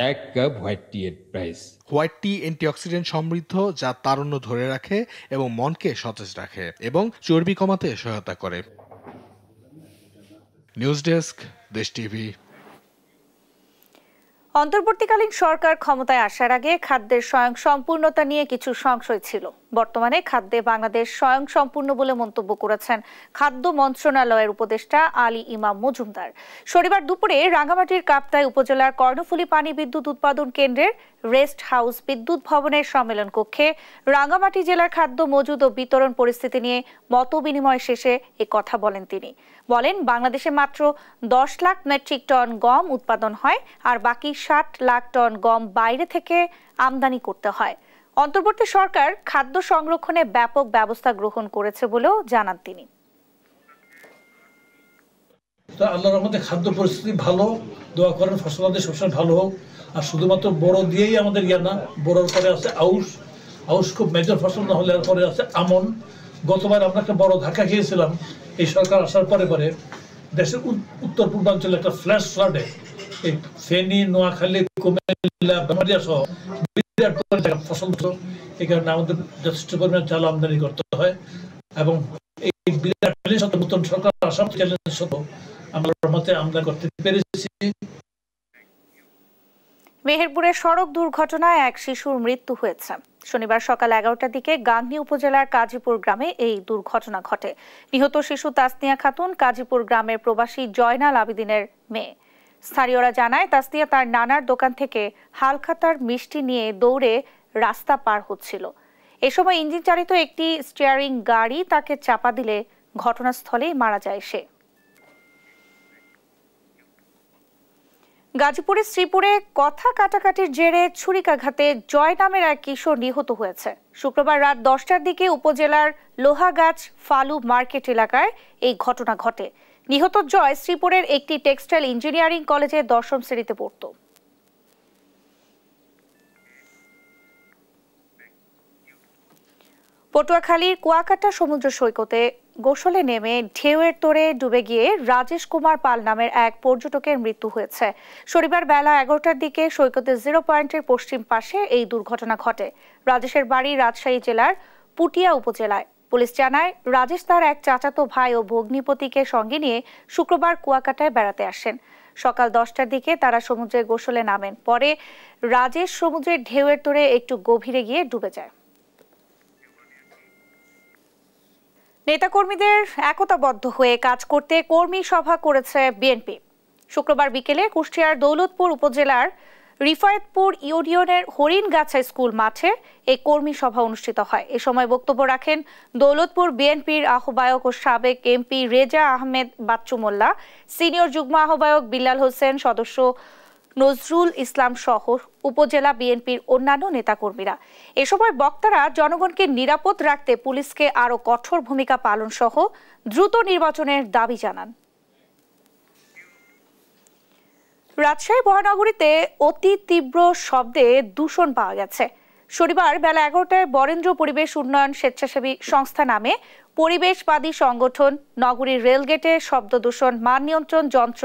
Speaker 8: এক কাপ হোয়াইট টি এর প্রাইস।
Speaker 17: হোয়াইট টি অ্যান্টিঅক্সিডেন্ট সমৃদ্ধ, যা তারুণ্য ধরে রাখে এবং মনকে সতেজ রাখে এবং চর্বি কমাতে সহায়তা করে। নিউজ ডেস্ক, দেশ টিভি।
Speaker 1: অন্তর্বর্তীকালীন সরকার ক্ষমতায় আসার আগে খাদ্যের স্বয়ংসম্পূর্ণতা নিয়ে কিছু সংশয় ছিল। বর্তমানে খাদ্যে বাংলাদেশ স্বয়ংসম্পূর্ণ বলে মন্তব্য করেছেন খাদ্য মন্ত্রণালয়ের উপদেষ্টা আলী ইমাম মজুমদার। শনিবার দুপুরে রাঙ্গামাটির কাপ্তাই উপজেলার কর্ণফুলী পানি বিদ্যুৎ উৎপাদন কেন্দ্রের রেস্ট হাউস বিদ্যুৎ ভবনের সম্মেলন কক্ষে রাঙ্গামাটি জেলার খাদ্য মজুদ ও বিতরণ পরিস্থিতি নিয়ে মত বিনিময় শেষে এ কথা বলেন তিনি। বলেন, বাংলাদেশে মাত্র 10 লাখ মেট্রিক টন গম উৎপাদন হয়, আর বাকি 60 লাখ টন গম বাইরে থেকে আমদানি করতে হয়। অন্তর্বর্তী সরকার খাদ্য সংরক্ষণে ব্যাপক ব্যবস্থা গ্রহণ করেছে বলেও জানান তিনি।
Speaker 25: আল্লাহর রহমতে খাদ্য পরিস্থিতি ভালো, দোয়া করেন ফসল আমাদের সবসময় ভালো হোক। আর শুধুমাত্র বড় দিয়েই আমাদের ইয়া না, বড়োর পরে আছে আউশ খুব মেজর ফসল না হলে পরে আছে আমন। গতবার আমরা একটা বড় ধাক্কা খেয়েছিলাম এই সরকার আসার পরে দেশের উত্তর পূর্বাঞ্চলে একটা ফ্ল্যাশ ফ্লাডে এই ফেনী, নোয়াখালী, কুমিল্লা, ব্রাহ্মণবাড়িয়া সহ বিরাট ফসল, এই কারণে আমাদের যথেষ্ট পরিমাণে চাল আমদানি করতে হয় এবং এই বিরাট নতুন সরকার আসার চ্যালেঞ্জ সত্ত্বেও আমরা আমদানি করতে পেরেছি।
Speaker 1: মেহেরপুরের সড়ক দুর্ঘটনায় এক শিশুর মৃত্যু হয়েছে। শনিবার সকাল 11টার দিকে গাংনী উপজেলার কাজীপুর গ্রামে এই দুর্ঘটনা ঘটে। নিহত শিশু তাসনিয়া খাতুন কাজীপুর গ্রামের প্রবাসী জয়নাল আবেদিনের মেয়ে। স্থানীয়রা জানায়, তাসনিয়া তার নানার দোকান থেকে হালখাতার মিষ্টি নিয়ে দৌড়ে রাস্তা পার হচ্ছিল। এ সময় ইঞ্জিন চালিত একটি স্টিয়ারিং গাড়ি তাকে চাপা দিলে ঘটনাস্থলেই মারা যায় সে। গাজীপুরের শ্রীপুরে কথা কাটাকাটির জেরে ছুরিকাঘাতে জয় নামের এক কিশোর নিহত হয়েছে। শুক্রবার রাত 10টার দিকে উপজেলার লোহাগাছ ফালু মার্কেট এলাকায় এই ঘটনা ঘটে। নিহত জয় শ্রীপুরের একটি টেক্সটাইল ইঞ্জিনিয়ারিং কলেজে 10ম শ্রেণীতে পড়ত। পটুয়াখালীর কুয়াকাটা সমুদ্র সৈকতে গোসলে নেমে ঢেউয়ের তোড়ে ডুবে গিয়ে রাজেশ কুমার পাল নামের এক পর্যটকের মৃত্যু হয়েছে। শনিবার বেলা 11টার দিকে সৈকতের 0 পয়েন্টের পশ্চিম পাশে এই দুর্ঘটনা ঘটে। রাজেশের বাড়ি রাজশাহী জেলার পুটিয়া উপজেলায়। পুলিশ জানায়, রাজেশ তার এক চাচাতো ভাই ও ভগ্নিপতিকে সঙ্গে নিয়ে শুক্রবার কুয়াকাটায় বেড়াতে আসেন। সকাল 10টার দিকে তারা সমুদ্রে গোসলে নামেন। পরে রাজেশ সমুদ্রের ঢেউয়ের তোড়ে একটু গভীরে গিয়ে ডুবে যায়। নেতাকর্মীদের একতাবদ্ধ হয়ে কাজ করতে কর্মী সভা করেছে বিএনপি। শুক্রবার বিকেলে কুষ্টিয়ার দৌলতপুর উপজেলার রিফায়েতপুর ইউনিয়নের হরিণগাছা স্কুল মাঠে এই কর্মী সভা অনুষ্ঠিত হয়। এ সময় বক্তব্য রাখেন দৌলতপুর বিএনপির আহ্বায়ক ও সাবেক এমপি রেজা আহমেদ বাচ্চু মোল্লা, সিনিয়র যুগ্ম আহ্বায়ক বিল্লাল হোসেন, সদস্য নজরুল ইসলাম সহ উপজেলা বিএনপির অন্যান্য নেতাকর্মীরা। এ সময় বক্তারা জনগণকে নিরাপদ রাখতে পুলিশকে আরও কঠোর ভূমিকা পালন সহ দ্রুত নির্বাচনের দাবি জানান। রাজশাহী মহানগরীতে অতি তীব্র শব্দে দূষণ পাওয়া গেছে। শনিবার বেলা 11টায় বরেন্দ্র পরিবেশ উন্নয়ন স্বেচ্ছাসেবী সংস্থা নামে পরিবেশবাদী সংগঠন নগরীর রেলগেটে শব্দ দূষণ মান নিয়ন্ত্রণ যন্ত্র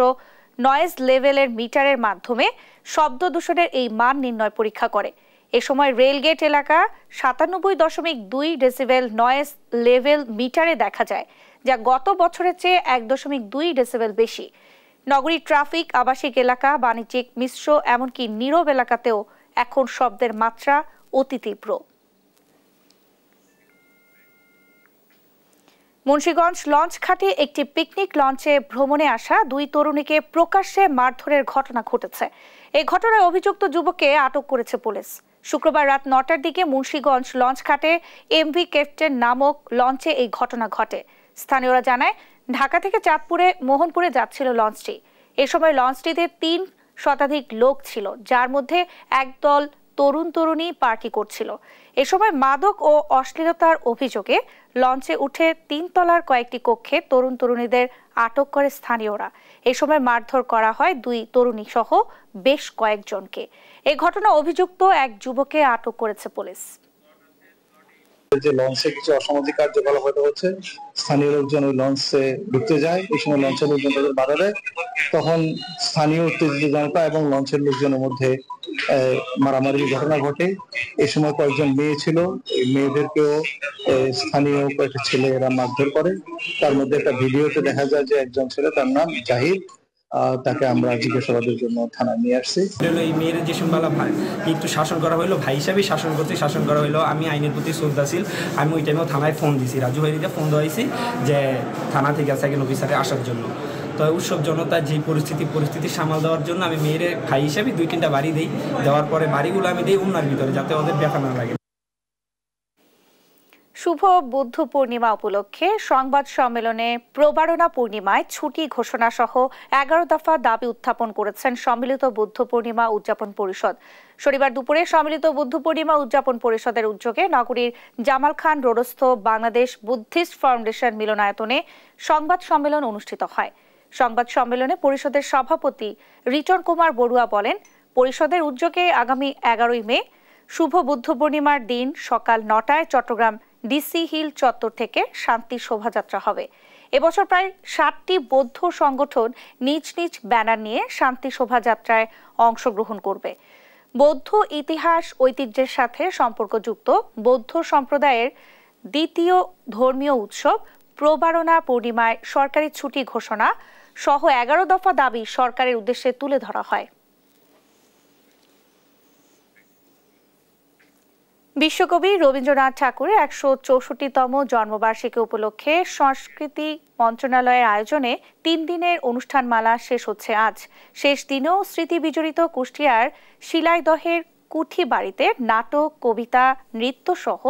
Speaker 1: নয়েজ লেভেলের মিটারের মাধ্যমে শব্দ দূষণের এই মান নির্ণয় পরীক্ষা করে। এ সময় রেলগেট এলাকা 97.2 ডেসিবেল নয়েজ লেভেল মিটারে দেখা যায়, যা গত বছরের চেয়ে 1.2 ডেসিবেল বেশি। নগরীর ট্রাফিক, আবাসিক এলাকা, বাণিজ্যিক, মিশ্র এমনকি নীরব এলাকাতেও এখন শব্দের মাত্রা অতি তীব্র। মুন্সিগঞ্জ লঞ্চ ঘাটে একটি পিকনিক লঞ্চে ভ্রমণে আসা 2 তরুণীকে প্রকাশ্যে মারধরের ঘটনা ঘটেছে। এই ঘটনায় অভিযুক্ত যুবককে আটক করেছে পুলিশ। শুক্রবার রাত 9টার দিকে মুন্সিগঞ্জ লঞ্চ ঘাটে এমভি ক্যাপ্টেন নামক লঞ্চে এই ঘটনা ঘটে। স্থানীয়রা জানায় ঢাকা থেকে চাঁদপুরে মোহনপুরে যাচ্ছিল লঞ্চটি। এ সময় লঞ্চটিতে 3 শতাধিক লোক ছিল, যার মধ্যে একদল তরুণ তরুণী পার্টি করছিল। এ সময় মাদক ও অশ্লীলতার অভিযোগে লঞ্চে উঠে 3 তলার কয়েকটি কক্ষে তরুণ তরুণীদের আটক করে স্থানীয়রা। এ সময় মারধর করা হয় 2 তরুণী সহ বেশ কয়েকজনকে। এই ঘটনা অভিযুক্ত এক যুবককে আটক করেছে পুলিশ।
Speaker 2: যে লঞ্চে কিছু অসামাজিক কার্যকলাপ হচ্ছে, স্থানীয় লোকজন ওই লঞ্চে ঢুকতে যায়। এই সময় লঞ্চের লোকজন তাদের বাধা দেয়। তখন স্থানীয় উত্তেজিত জনতা এবং লঞ্চের লোকজনের মধ্যে মারামারির ঘটনা ঘটে। এই সময় কয়েকজন মেয়ে ছিল, এই মেয়েদেরকেও স্থানীয় কয়েকটা ছেলে এরা মারধর করে। তার মধ্যে একটা ভিডিওতে দেখা যায় যে একজন ছেলে, তার নাম জাহিদ, তাকে আমরা জিজ্ঞাসাবাদের জন্য থানায় নিয়ে আসছি।
Speaker 3: এই মেয়ের যে সম্বালা ভাই একটু শাসন করা হলো, ভাই হিসাবে শাসন করা হলো। আমি আইনের প্রতি শ্রদ্ধাশীল। আমি ওই টাইমেও থানায় ফোন দিছি, রাজু ভাইরিতে ফোন দেওয়াইছি যে থানা থেকে সেকেন্ড অফিসারে আসার জন্য। তো উৎসব জনতা যে পরিস্থিতি সামাল দেওয়ার জন্য আমি মেয়ের ভাই হিসাবে 2-3টা বাড়ি দিই। দেওয়ার পরে বাড়িগুলো আমি দিই উন্নার ভিতরে, যাতে ওদের ব্যথা না লাগে।
Speaker 1: শুভ বুদ্ধ পূর্ণিমা উপলক্ষে সংবাদ সম্মেলনে প্রবারণা পূর্ণিমায় ছুটি ঘোষণা সহ 11 দফা দাবি উত্থাপন করেছেন সম্মিলিত বুদ্ধ পূর্ণিমা উদযাপন পরিষদ। শনিবার দুপুরে সম্মিলিত বুদ্ধ পূর্ণিমা উদযাপন পরিষদের উদ্যোগে নগরীর জামাল খান রোডস্থ বাংলাদেশ বুদ্ধিস্ট ফাউন্ডেশন মিলনায়তনে সংবাদ সম্মেলন অনুষ্ঠিত হয়। সংবাদ সম্মেলনে পরিষদের সভাপতি রিটন কুমার বড়ুয়া বলেন, পরিষদের উদ্যোগে আগামী 11 মে শুভ বুদ্ধ পূর্ণিমার দিন সকাল 9টায় চট্টগ্রাম ডিসি হিল চত্বর থেকে শান্তি শোভাযাত্রা হবে। এবছর প্রায় 60টি বৌদ্ধ সংগঠন নিজ নিজ ব্যানার নিয়ে শান্তি শোভাযাত্রায় অংশগ্রহণ করবে। বৌদ্ধ ইতিহাস ঐতিহ্যের সাথে সম্পর্কযুক্ত বৌদ্ধ সম্প্রদায়ের দ্বিতীয় ধর্মীয় উৎসব প্রবারণা পূর্ণিমায় সরকারি ছুটি ঘোষণা সহ 11 দফা দাবি সরকারের উদ্দেশ্যে তুলে ধরা হয়। বিশ্বকবি রবীন্দ্রনাথ ঠাকুরের 164তম জন্মবার্ষিকী উপলক্ষে সংস্কৃতি মন্ত্রণালয়ের আয়োজনে 3 দিনের অনুষ্ঠানমালা শেষ হচ্ছে আজ। শেষ দিনেও স্মৃতি বিজড়িত কুষ্টিয়ার শিলাইদহের কুঠি বাড়িতে নাটক, কবিতা, নৃত্য সহ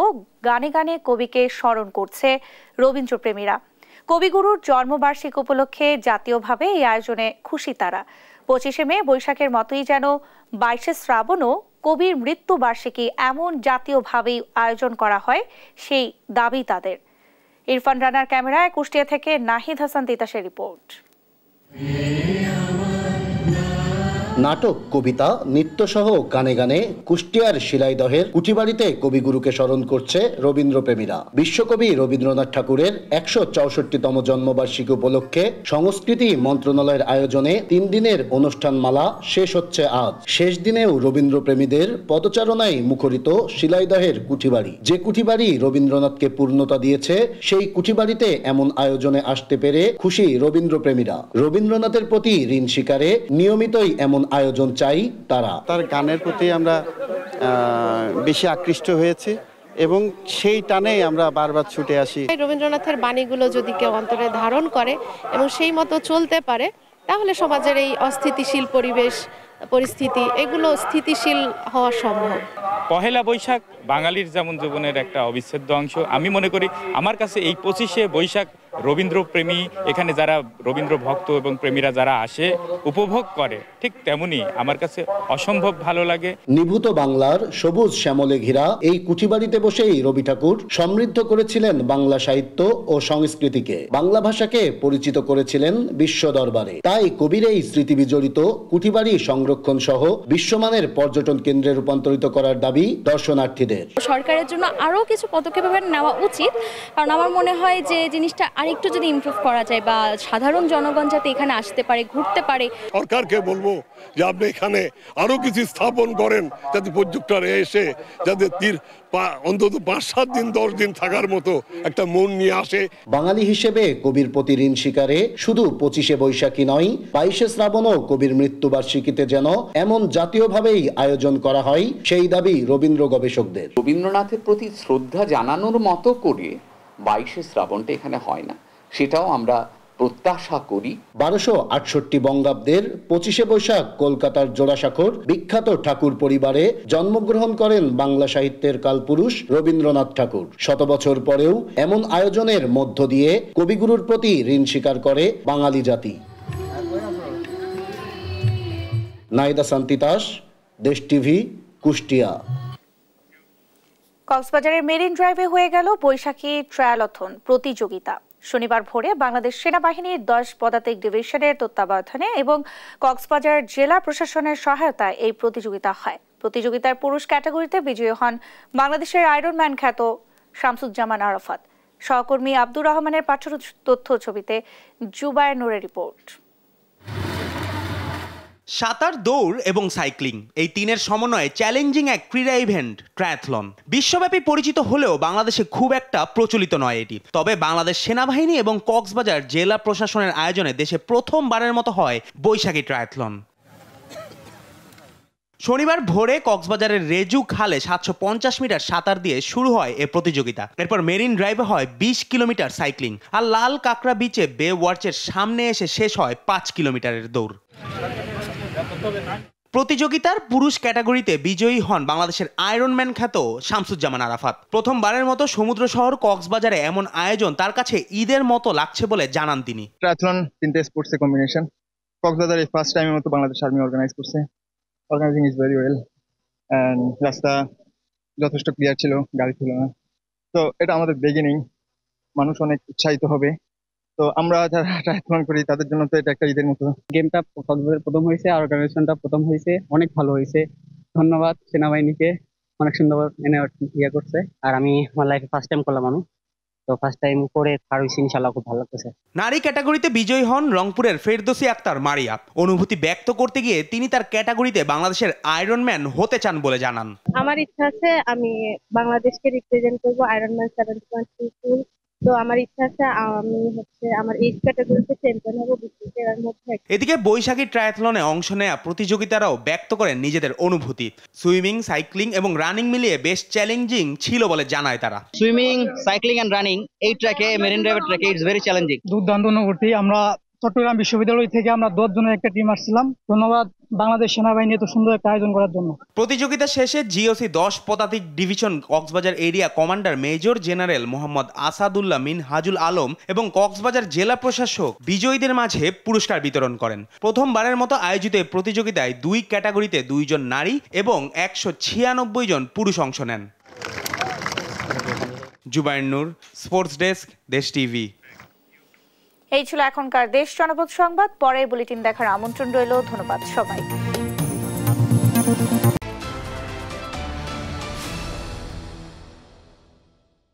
Speaker 1: গানে গানে কবিকে স্মরণ করছে রবীন্দ্রপ্রেমীরা। কবিগুরুর জন্মবার্ষিকী উপলক্ষে জাতীয়ভাবে এই আয়োজনে খুশি তারা। 25শে মে বৈশাখের মতোই যেন 22শে শ্রাবণও কবির মৃত্যুবার্ষিকী এমন জাতীয়ভাবেই আয়োজন করা হয়, সেই দাবি তাদের। ইরফান রানার ক্যামেরায় কুষ্টিয়া থেকে নাহিদ হাসান তিতাসের রিপোর্ট।
Speaker 9: নাটক, কবিতা, নৃত্যসহ গানে গানে কুষ্টিয়ার শিলাইদহের কুঠিবাড়িতে কবিগুরুকে স্মরণ করছে রবীন্দ্রপ্রেমীরা। বিশ্বকবি রবীন্দ্রনাথ ঠাকুরের ১৬৪তম জন্মবার্ষিকী উপলক্ষে সংস্কৃতি মন্ত্রণালয়ের আয়োজনে ৩ দিনের অনুষ্ঠানমালা শেষ হচ্ছে আজ। শেষ দিনেও রবীন্দ্রপ্রেমীদের পদচারণায় মুখরিত শিলাইদহের কুঠিবাড়ি। যে কুঠিবাড়ি রবীন্দ্রনাথকে পূর্ণতা দিয়েছে, সেই কুঠিবাড়িতে এমন আয়োজনে আসতে পেরে খুশি রবীন্দ্রপ্রেমীরা। রবীন্দ্রনাথের প্রতি ঋণ স্বীকারে নিয়মিতই এমন আয়োজন চাই তারা।
Speaker 10: তার গানের প্রতি আমরা বেশি আকৃষ্ট হয়েছি এবং সেই টানেই আমরা বারবার ছুটে আসি।
Speaker 11: রবীন্দ্রনাথের বাণীগুলো যদি কেউ অন্তরে ধারণ করে এবং সেই মতো চলতে পারে, তাহলে সমাজের এই অস্থিতিশীল পরিস্থিতি এগুলো স্থিতিশীল হওয়া সম্ভব।
Speaker 13: পহেলা বৈশাখ বাঙালির যেমন জীবনের একটা অবিচ্ছেদ্য অংশ। আমি মনে করি আমার কাছে এই 25শে বৈশাখ রবীন্দ্রপ্রেমী, এখানে যারা রবীন্দ্র ভক্ত এবং প্রেমীরা যারা আসে উপভোগ করে, ঠিক তেমনি আমার কাছে অসম্ভব ভালো লাগে।
Speaker 9: নিভৃত বাংলার সবুজ শ্যামলে ঘেরা এই কুঠিবাড়িতে বসেই রবি ঠাকুর সমৃদ্ধ করেছিলেন বাংলা সাহিত্য ও সংস্কৃতিকে। বাংলা ভাষাকে পরিচিত করেছিলেন বিশ্ব দরবারে। তাই কবির এই স্মৃতি বিজড়িত কুঠিবাড়ি সংরক্ষণ সহ বিশ্বমানের পর্যটন কেন্দ্রে রূপান্তরিত করার দাবি দর্শনার্থীদের।
Speaker 14: সরকারের জন্য আরো কিছু পদক্ষেপ নেওয়া উচিত, কারণ আমার মনে হয় যে জিনিসটা আরেকটু যদি ইমপ্রুভ করা যায় বা সাধারণ জনগণ যাতে এখানে আসতে পারে, ঘুরতে পারে।
Speaker 24: সরকারকে বলবো যে আপনি এখানে আরো কিছু স্থাপন করেন, যাতে পর্যটকরা এসে যাতে অন্তত 5-7 দিন 10 দিন থাকার মতো একটা মন নিয়ে আসে।
Speaker 9: বাঙালি হিসেবে কবির প্রতি ঋণ স্বীকারে শুধু 25শে বৈশাখী নয়, 22শে শ্রাবণও কবির মৃত্যুবার্ষিকীতে যেন এমন জাতীয়ভাবেই আয়োজন করা হয়, সেই দাবি রবীন্দ্র গবেষকদের।
Speaker 26: রবীন্দ্রনাথের প্রতি শ্রদ্ধা জানানোর মতো করে 22শে শ্রাবণটা এখানে হয় না, সেটাও আমরা প্রত্যাশা করি।
Speaker 9: 1268 বঙ্গাব্দের 25শে বৈশাখ কলকাতার জোড়াসাঁকোর বিখ্যাত ঠাকুর পরিবারে জন্মগ্রহণ করেন বাংলা সাহিত্যের কালপুরুষ রবীন্দ্রনাথ ঠাকুর। 100 বছর পরেও এমন আয়োজনের মধ্য দিয়ে কবিগুরুর প্রতি ঋণ স্বীকার করে বাঙালি জাতি। নাইদা শান্তিতাস, দেশ টিভি, কুষ্টিয়া।
Speaker 1: কক্সবাজারের মেরিন ড্রাইভে হয়ে গেল বৈশাখী ট্রায়ালথন প্রতিযোগিতা। শনিবার ভোরে বাংলাদেশ সেনাবাহিনীর 10 পদাতিক ডিভিশনের তত্ত্বাবধানে এবং কক্সবাজার জেলা প্রশাসনের সহায়তায় এই প্রতিযোগিতা হয়। প্রতিযোগিতার পুরুষ ক্যাটাগরিতে বিজয়ী হন বাংলাদেশের আয়রন ম্যান খ্যাত শামসুজ্জামান আরাফাত। সহকর্মী আব্দুর রহমানের পাঠ্য তথ্য ছবিতে জুবায়ের নূরের রিপোর্ট।
Speaker 27: সাঁতার, দৌড় এবং সাইক্লিং, এই তিনের সমন্বয়ে চ্যালেঞ্জিং এক ক্রীড়া ইভেন্ট ট্রায়াথলন। বিশ্বব্যাপী পরিচিত হলেও বাংলাদেশে খুব একটা প্রচলিত নয় এটি। তবে বাংলাদেশ সেনাবাহিনী এবং কক্সবাজার জেলা প্রশাসনের আয়োজনে দেশে প্রথমবারের মতো হয় বৈশাখী ট্রায়াথলন। শনিবার ভোরে কক্সবাজারের রেজু খালে 750 মিটার সাঁতার দিয়ে শুরু হয় এ প্রতিযোগিতা। এরপর মেরিন ড্রাইভে হয় 20 কিলোমিটার সাইক্লিং, আর লাল কাঁকড়া বিচে বে ওয়ার্চের সামনে এসে শেষ হয় 5 কিলোমিটারের দৌড়। প্রতিযোগিতার পুরুষ ক্যাটাগরিতে বিজয়ী হন বাংলাদেশের আয়রন ম্যান খ্যাত শামসুজ্জামান আরাফাত। প্রথমবারের মতো সমুদ্র শহর কক্সবাজারে এমন আয়োজন তার কাছে ঈদের মতো লাগছে বলে জানান তিনি।
Speaker 28: ট্রায়াথলন 3টে স্পোর্টসের কম্বিনেশন। কক্সবাজারে ফার্স্ট টাইমের মতো বাংলাদেশ আর্মি অর্গানাইজ করছে। Organising is very well and রাস্তা যথেষ্ট ক্লিয়ার ছিল, গাড়ি ছিল না। তো এটা আমাদের বিগিনিং, মানুষ অনেক উৎসাহিত হবে। তো আমরা যারা ট্রায়াথলন করি তাদের জন্য তো এটা একটা ঈদের মতো।
Speaker 29: গেমটা প্রথম হয়েছে আর অর্গানাইজেশনটা প্রথম হয়েছে, অনেক ভালো হয়েছে। ধন্যবাদ সেনাবাহিনীকে, অনেক সুন্দর ইয়ে করছে। আর আমি আমার লাইফে ফার্স্ট টাইম করলাম, আমি তো ফার্স্ট টাইম করে পার হয়েছি, ইনশাআল্লাহ খুব ভালো লাগতেছে।
Speaker 27: নারী ক্যাটাগরিতে বিজয়ী হন রংপুরের ফেরদৌসী আক্তার মারিয়া। অনুভূতি ব্যক্ত করতে গিয়ে তিনি তার ক্যাটাগরিতে বাংলাদেশের আয়রন ম্যান হতে চান বলে জানান।
Speaker 11: আমার ইচ্ছা আছে আমি বাংলাদেশকে রিপ্রেজেন্ট করবো আয়রন ম্যান 70.2। তো আমার ইচ্ছা আছে আমি আমার এজ ক্যাটাগরিতে চ্যাম্পিয়ন হব বিশ্বের মধ্যে।
Speaker 27: এদিকে বৈশাখী ট্রায়াথলনে অংশ নেয়া প্রতিযোগিতারাও ব্যক্ত করেন নিজেদের অনুভূতি। সুইমিং, সাইক্লিং এবং রানিং মিলিয়ে বেশ চ্যালেঞ্জিং ছিল বলে জানায় তারা।
Speaker 29: সুইমিং, সাইক্লিং এন্ড রানিং, এই ট্র্যাকে মেরিন ড্রাইভের ট্র্যাকে ইটস ভেরি চ্যালেঞ্জিং।
Speaker 30: দুর্দান্ত অনুভূতি। আমরা চট্টগ্রাম বিশ্ববিদ্যালয় থেকে আমরা 10 জনের একটা টিম আসছিলাম। ধন্যবাদ বাংলাদেশ সেনাবাহিনী এত সুন্দর একটা আয়োজন করার জন্য।
Speaker 27: প্রতিযোগিতা শেষে জিওসি 10 পদাতিক division Cox's Bazar area commander major general Mohammad Asadullah Minhajul Alam এবং কক্সবাজার জেলা প্রশাসক বিজয়ীদের মাঝে পুরস্কার বিতরণ করেন। প্রথমবারের মতো আয়োজিত প্রতিযোগিতায় 2 ক্যাটাগরিতে 2 জন নারী এবং 196 জন পুরুষ অংশ নেন। জুবায়ের নূর, স্পোর্টস ডেস্ক, দেশ টিভি।
Speaker 1: এই ছিল এখনকার দেশ জনপদ সংবাদ। পরের বুলেটিন দেখার আমন্ত্রণ রইল। ধন্যবাদ সবাই।
Speaker 5: নিউজ।